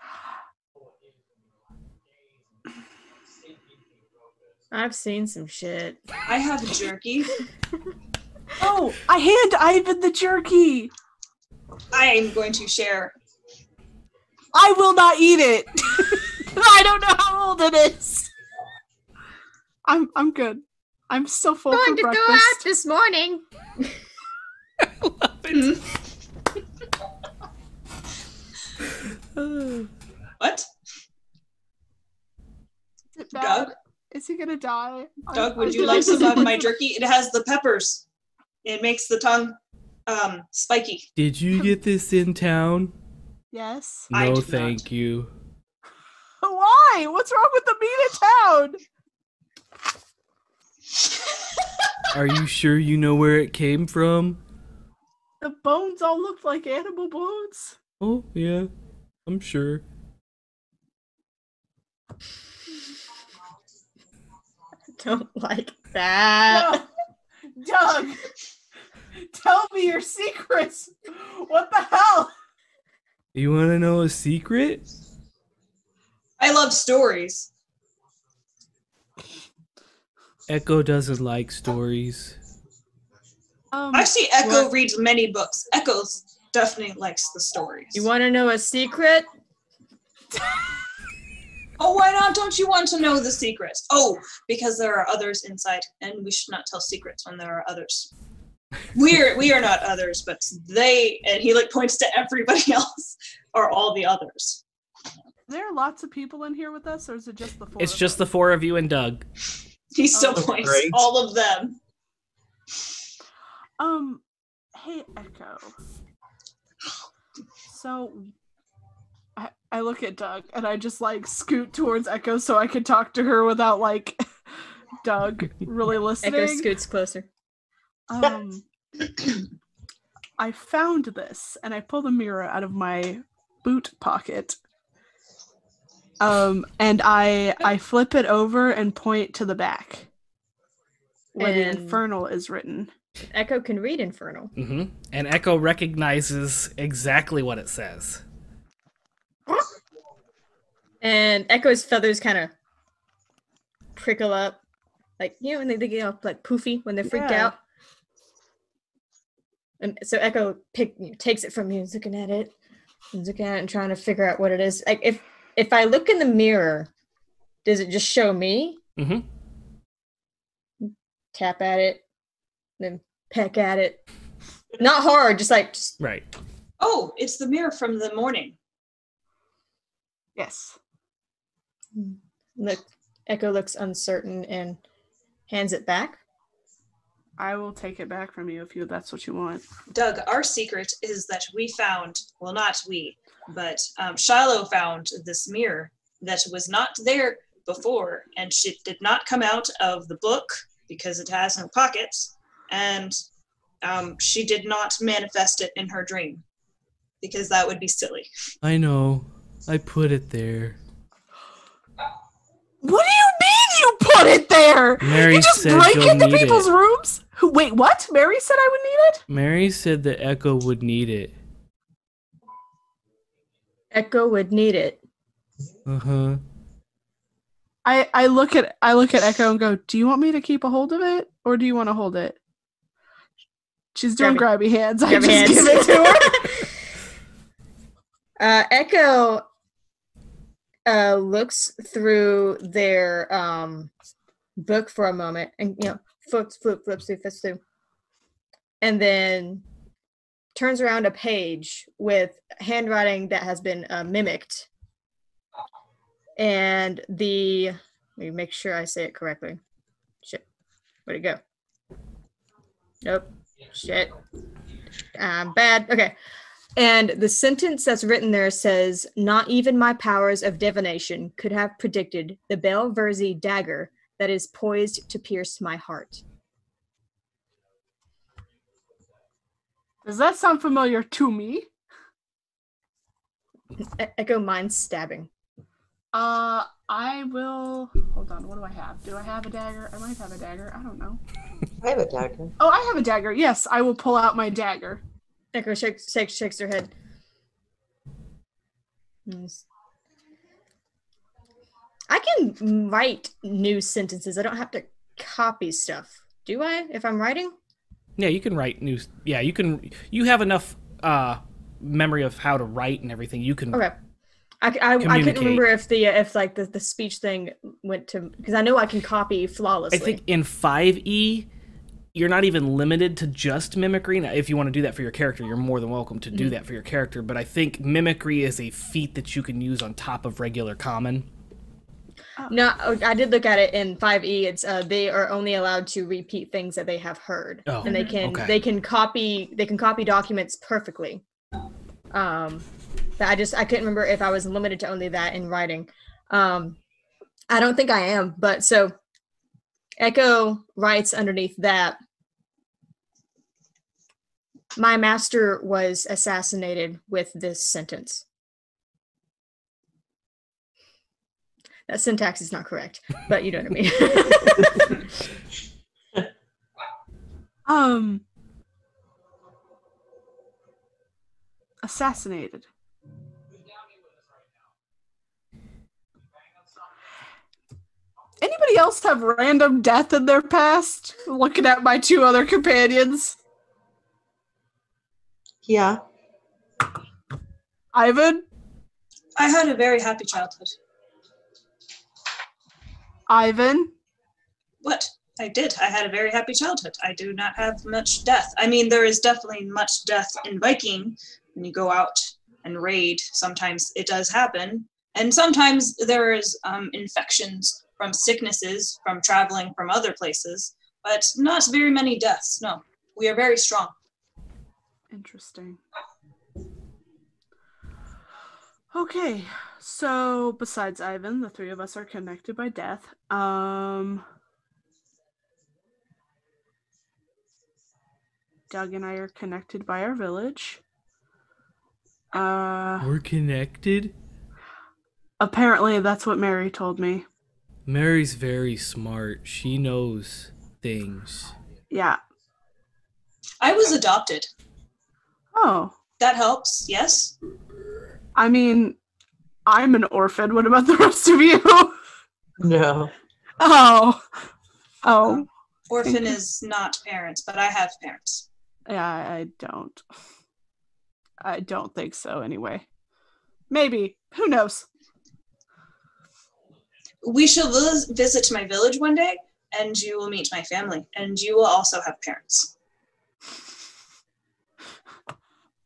I've seen some shit. I have jerky. Oh, I hand Ivan the jerky. I am going to share. I will not eat it. I don't know how old it is. I'm good. I'm still full Going for to breakfast. go out this morning. What? Is it bad? Doug? Is he gonna die? Doug, would you like some of my jerky? It has the peppers. It makes the tongue spiky. Did you get this in town? Yes. I No, do thank not. you. Why? What's wrong with the meat in town? Are you sure you know where it came from? The bones all looked like animal bones. Oh, yeah, I'm sure. Don't like that. Doug, tell me your secrets. What the hell? You want to know a secret? I love stories. Echo doesn't like stories. I see Echo What? reads many books. Echo's definitely likes the stories. You want to know a secret? Oh, why not? Don't you want to know the secrets? Oh, because there are others inside, and we should not tell secrets when there are others. We are not others, but they, and he like points to everybody else, are all the others. There are lots of people in here with us, or is it just the four? It's of just us? the four of you and Doug. He still Oh, points great. all of them. Hey, Echo. So, I look at Doug and I just like scoot towards Echo so I can talk to her without like Doug really listening. Echo scoots closer. I found this and I pull the mirror out of my boot pocket. And I flip it over and point to the back where the And Infernal is written. Echo can read Infernal. Mm-hmm. And Echo recognizes exactly what it says. And Echo's feathers kind of prickle up. Like, you know, when they get all like poofy when they're freaked Yeah. out. And so Echo takes it from you, is looking at it, and trying to figure out what it is. Like, if I look in the mirror, does it just show me? Mm-hmm. Tap at it, then peck at it. Not hard, just Right. Oh, it's the mirror from the morning. Yes. look. Echo looks uncertain and hands it back. I will take it back from you if that's what you want. Doug, our secret is that we found, well, not we, but Shiloh found this mirror that was not there before, and she did not come out of the book because it has no pockets, and she did not manifest it in her dream because that would be silly. I know. I put it there. What do you mean you put it there? Mary You just said break you'll into need people's it. rooms? Wait, what? Mary said I would need it? Mary said that Echo would need it. Echo would need it. Uh-huh. I look at Echo and go, do you want me to keep a hold of it? Or do you want to hold it? She's doing grabby hands. I Grabby just hands. give it to her. Echo looks through their book for a moment and, you know, flips through, and then turns around a page with handwriting that has been mimicked. And let me make sure I say it correctly. Shit. Where'd it go? Nope. Shit. Bad. Okay. And the sentence that's written there says, "Not even my powers of divination could have predicted the Belverzi dagger that is poised to pierce my heart." Does that sound familiar to me? Echo mind stabbing. I will. Hold on. What do I have? Do I have a dagger? I might have a dagger. I don't know. I have a dagger. Oh, I have a dagger. Yes, I will pull out my dagger. Echo shakes her head. I can write new sentences. I don't have to copy stuff. Do I? If I'm writing? Yeah, you can write new. Yeah, you can. You have enough memory of how to write and everything. You can. Okay. I couldn't remember if the speech thing went to, because I know I can copy flawlessly. I think in 5e, you're not even limited to just mimicry. Now, if you want to do that for your character, you're more than welcome to do that for your character. But I think mimicry is a feat that you can use on top of regular common. No, I did look at it in 5e. It's they are only allowed to repeat things that they have heard, and they can copy documents perfectly. But I couldn't remember if I was limited to only that in writing. I don't think I am, but so Echo writes underneath that, my master was assassinated with this sentence. That syntax is not correct, but you know what I mean. Assassinated. Anybody else have random death in their past? Looking at my two other companions. Yeah. Ivan? I had a very happy childhood. Ivan? What? I did. I had a very happy childhood. I do not have much death. I mean, there is definitely much death in Viking. When you go out and raid, sometimes it does happen. And sometimes there is infections from sicknesses, from traveling from other places, but not very many deaths. No, we are very strong. Interesting. Okay, so besides Ivan, the three of us are connected by death. Doug and I are connected by our village. We're connected? Apparently, that's what Mary told me. Mary's very smart. She knows things. Yeah. I was adopted. Oh. That helps, yes? I mean, I'm an orphan. What about the rest of you? No. Oh. Orphan is not parents, but I have parents. Yeah, I don't. I don't think so, anyway. Maybe. Who knows? We shall visit my village one day, and you will meet my family, and you will also have parents.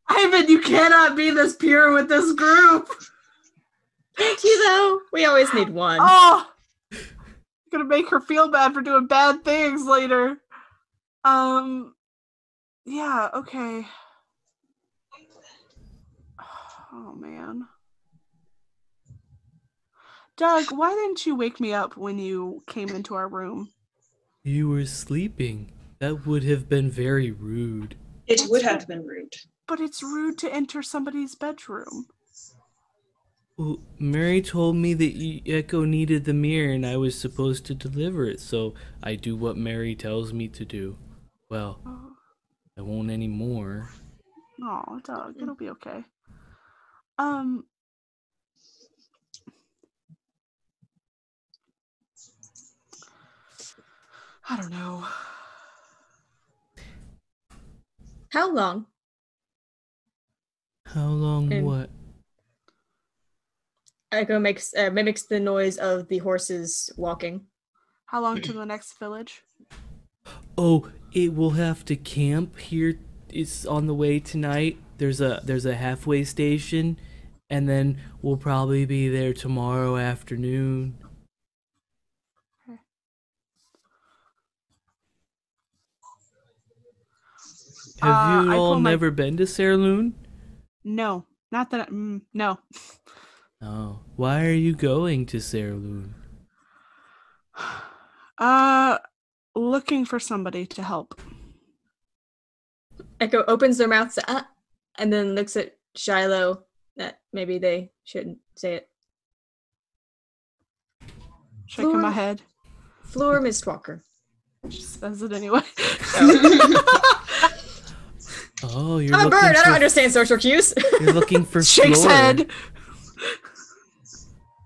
Ivan, you cannot be this pure with this group. Can't you, though? We always need one. Oh! I'm gonna make her feel bad for doing bad things later. Yeah, okay. Oh, man. Doug, why didn't you wake me up when you came into our room? You were sleeping. That would have been very rude. It would have been rude. But it's rude to enter somebody's bedroom. Well, Mary told me that Echo needed the mirror and I was supposed to deliver it, so I do what Mary tells me to do. Well, I won't anymore. Oh, Doug, it'll be okay. I don't know. How long? How long what? Echo mimics the noise of the horses walking. How long to the next village? Oh, it will have to camp here. It's on the way tonight. There's a halfway station, and then we'll probably be there tomorrow afternoon. Okay. Have you all never been to Saerloon? No, not that. No. Oh, why are you going to Saerloon? Looking for somebody to help. Echo opens their mouth and then looks at Shiloh. That maybe they shouldn't say it. Shaking my head. Fleur Mistwalker. She says it anyway. Oh, you're I'm a bird. I don't understand social cues. You're looking for Shakes Fleur. head.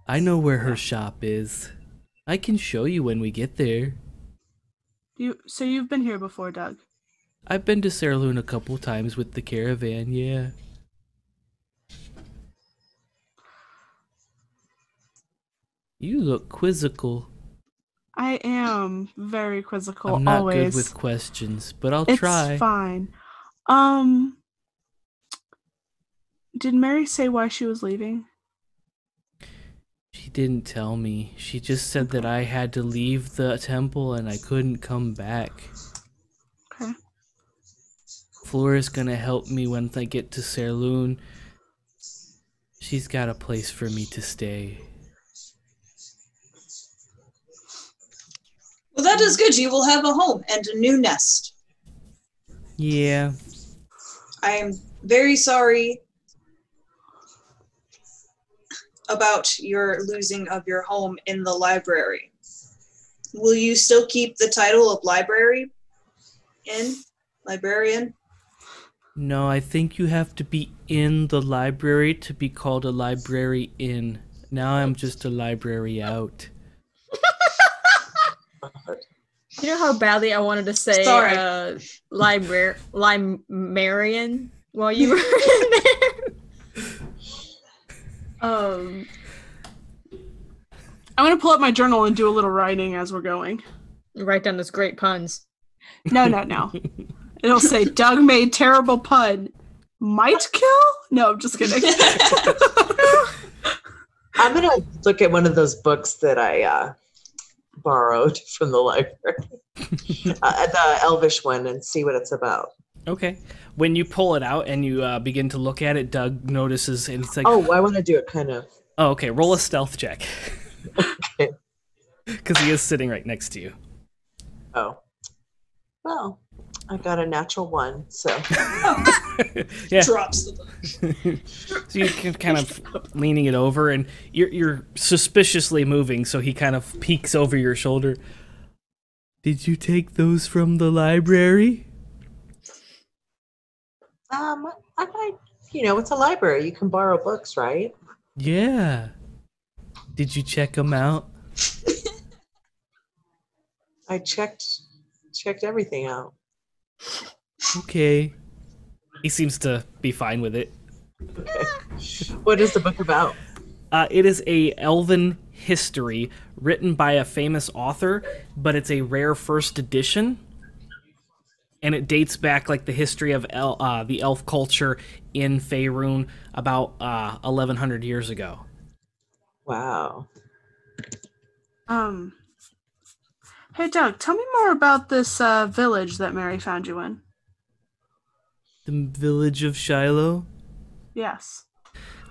I know where her shop is. I can show you when we get there. So you've been here before, Doug? I've been to Saerloon a couple times with the caravan, yeah. You look quizzical. I am very quizzical. I'm not always. good with questions, but I'll It's try. fine. Did Mary say why she was leaving? She didn't tell me. She just said that I had to leave the temple and I couldn't come back. Okay. Fleur is gonna help me when I get to Saerloon. She's got a place for me to stay. Well, that is good. You will have a home and a new nest. Yeah. I am very sorry about your losing of your home in the library. Will you still keep the title of librarian? No, I think you have to be in the library to be called a library in. Now I'm just a library out. You know how badly I wanted to say librarian while you were in there? I'm gonna pull up my journal and do a little writing as we're going. Write down those great puns. No. It'll say Doug made terrible pun. Might kill? No, I'm just kidding. I'm going to look at one of those books that I borrowed from the library. The Elvish one, and see what it's about. Okay. When you pull it out and you begin to look at it, Doug notices and he's like, oh, I want to do it kind of. Oh, okay. Roll a stealth check. Okay. Because he is sitting right next to you. Oh. Well, I got a natural 1, so. Yeah. Drops the book. So you can kind of leaning it over, and you're suspiciously moving, so he kind of peeks over your shoulder. Did you take those from the library? It's a library. You can borrow books, right? Yeah. Did you check them out? I checked everything out. Okay. He seems to be fine with it. Okay. What is the book about? It is a elven history written by a famous author, but it's a rare first edition. And it dates back like the history of the elf culture in Faerun about 1100 years ago. Wow. Hey Doug, tell me more about this village that Mary found you in. The village of Shiloh? Yes.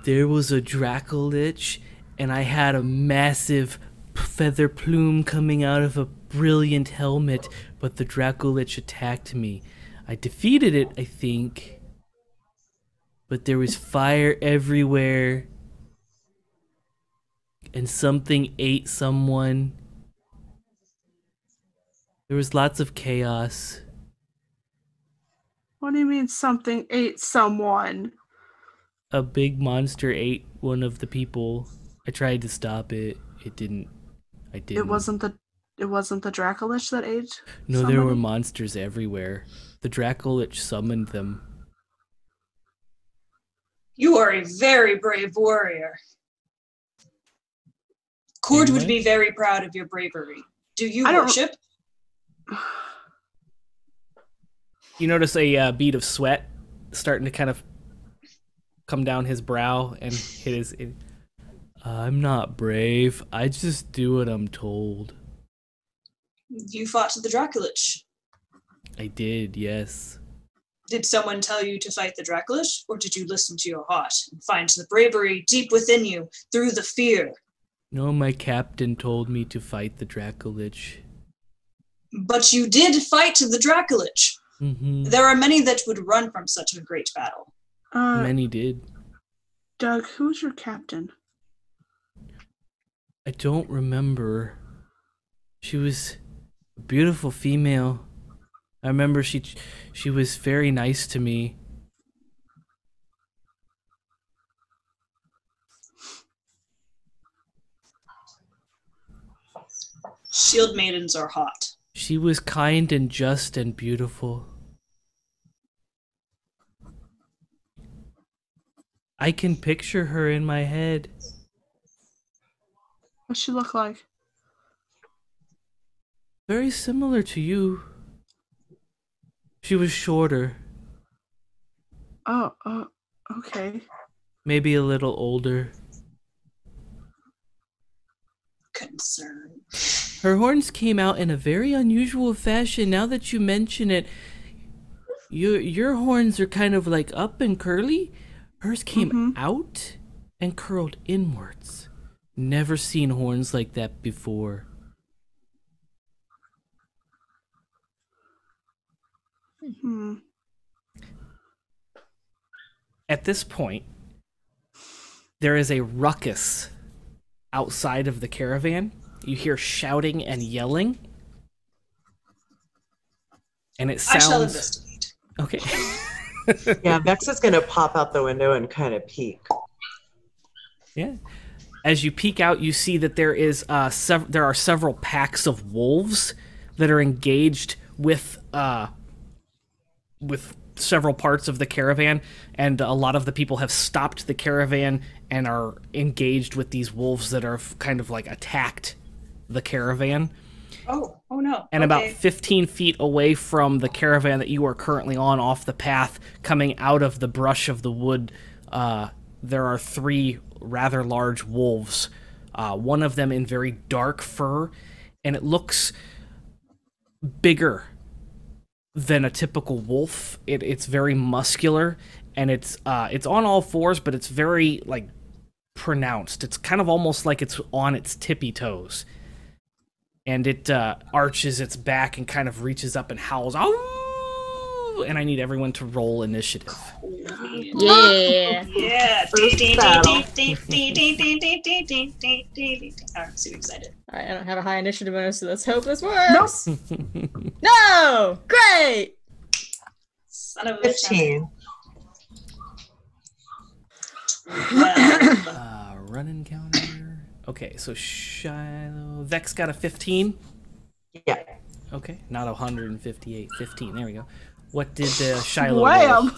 There was a Dracolich, and I had a massive feather plume coming out of a brilliant helmet, but the Dracolich attacked me. I defeated it, I think. But there was fire everywhere. And something ate someone. There was lots of chaos. What do you mean something ate someone? A big monster ate one of the people. I tried to stop it. It didn't. I didn't. It wasn't the Dracolich that ate No, somebody? there were monsters everywhere. The Dracolich summoned them. You are a very brave warrior. Cord would be very proud of your bravery. Do you worship? You notice a bead of sweat starting to kind of come down his brow and hit his... I'm not brave. I just do what I'm told. You fought the Dracolich. I did, yes. Did someone tell you to fight the Dracolich, or did you listen to your heart and find the bravery deep within you through the fear? No, my captain told me to fight the Dracolich. But you did fight the Dracolich. Mm-hmm. There are many that would run from such a great battle. Many did. Doug, who's your captain? I don't remember. She was a beautiful female. I remember she was very nice to me. Shield maidens are hot. She was kind and just and beautiful. I can picture her in my head. What's she look like? Very similar to you. She was shorter. Oh, okay. Maybe a little older. Concern. Her horns came out in a very unusual fashion. Now that you mention it, your horns are kind of like up and curly. Hers came out and curled inwards. Never seen horns like that before. At this point, there is a ruckus outside of the caravan. You hear shouting and yelling. And it sounds... I shall investigate. Okay. Yeah, Vex is going to pop out the window and kind of peek. Yeah. As you peek out, you see that there is there are several packs of wolves that are engaged with several parts of the caravan, and a lot of the people have stopped the caravan and are engaged with these wolves that are kind of like attacked the caravan. Oh no. And about 15 feet away from the caravan that you are currently on, off the path, coming out of the brush of the wood, there are 3 rather large wolves. One of them in very dark fur, and it looks bigger than a typical wolf. It's very muscular, and it's on all fours, but it's very like pronounced. It's kind of almost like it's on its tippy toes. And it arches its back and kind of reaches up and howls. Oh! And I need everyone to roll initiative. Yeah. Yeah. First battle. I'm super excited. All right, I don't have a high initiative bonus, so let's hope this works. No! Great! Son of a bitch. 15. Run encounter. Okay, so Shiloh... Vex got a 15? Yeah. Okay, not 158. 15, there we go. What did Shiloh roll? Wham!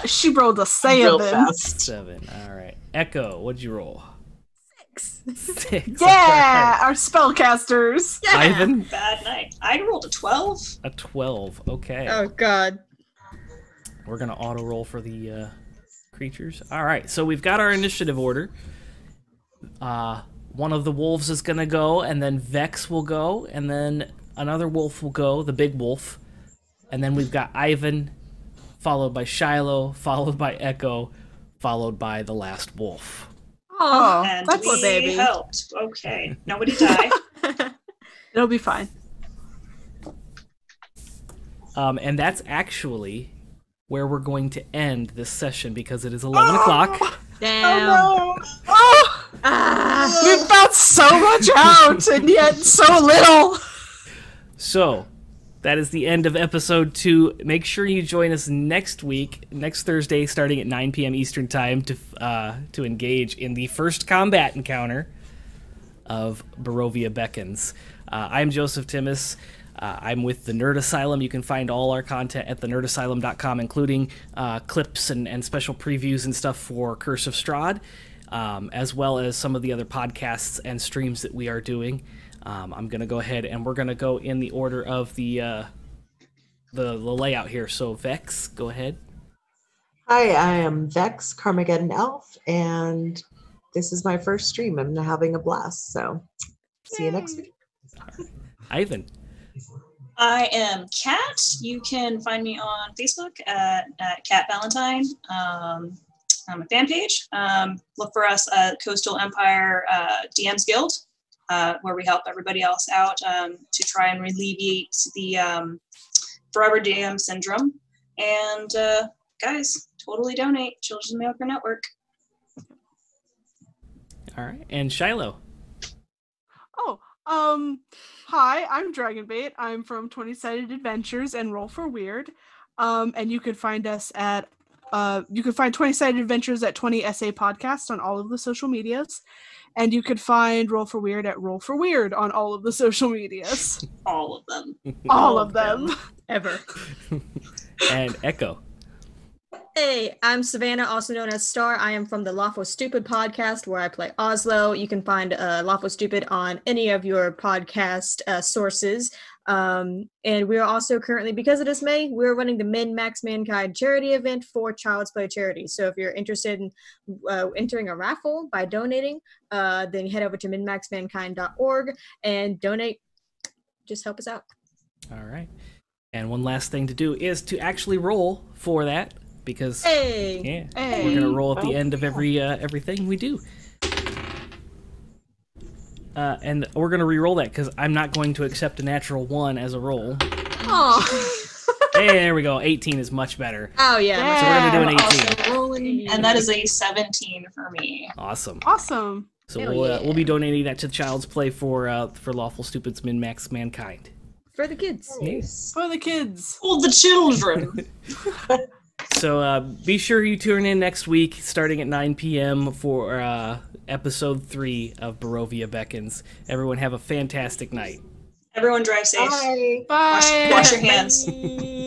She rolled a 7. Real fast. 7, alright. Echo, what'd you roll? 6. Yeah! Our spellcasters. Yeah. Ivan? Bad night. I rolled a 12. A 12, okay. Oh, God. We're gonna auto-roll for the creatures. Alright, so we've got our initiative order. One of the wolves is gonna go, and then Vex will go, and then another wolf will go, the big wolf. And then we've got Ivan, followed by Shiloh, followed by Echo, followed by the last wolf. Oh, And that's we a baby. helped. Okay. Nobody died. It'll be fine. And that's actually where we're going to end this session, because it is 11 o'clock. Damn. Oh no! Oh! We found so much out, and yet so little. So, that is the end of episode 2. Make sure you join us next week, next Thursday, starting at 9 p.m. Eastern Time, to engage in the first combat encounter of Barovia Beckons. I'm Joseph Timmis. I'm with the Nerd Asylum. You can find all our content at thenerdasylum.com, including clips and special previews and stuff for Curse of Strahd, as well as some of the other podcasts and streams that we are doing. I'm going to go ahead and we're going to go in the order of the layout here. So, Vex, go ahead. Hi, I am Vex, Carmageddon Elf, and this is my first stream. I'm having a blast, so see you next week. Ivan. I am Kat. You can find me on Facebook at Kat Valentine. I'm a fan page. Look for us at Coastal Empire DMs Guild, where we help everybody else out to try and alleviate the Forever DM syndrome. And guys, totally donate. Children's Maker Network. All right. And Shiloh. Hi, I'm Dragonbait. I'm from 20-Sided Adventures and Roll for Weird. And you can find us at you can find 20-Sided Adventures at 20 SA Podcast on all of the social medias. And you could find Roll for Weird at Roll for Weird on all of the social medias. All of them. All of them. Ever. And Echo. Hey, I'm Savannah, also known as Star. I am from the Lawful Stupid podcast, where I play Oslo. You can find Lawful Stupid on any of your podcast sources. And we are also currently, because it is May, we're running the Min Max Mankind charity event for Child's Play Charity. So if you're interested in entering a raffle by donating, then head over to minmaxmankind.org and donate. Just help us out. All right. And one last thing to do is to actually roll for that, because Hey. we're gonna roll at the end of everything we do. And we're gonna re-roll that because I'm not going to accept a natural 1 as a roll. Oh. Hey, there we go. 18 is much better. Oh yeah. So we're gonna do an 18. Also rolling, and that is a 17 for me. Awesome. Awesome. So Hell we'll be donating that to Child's Play for Lawful Stupid's Min Max Mankind. For the kids. Nice. For the kids. Oh, the children. So be sure you tune in next week, starting at 9 p.m. for episode 3 of Barovia Beckons. Everyone have a fantastic night. Everyone drive safe. Bye. Bye. Wash your hands. Bye.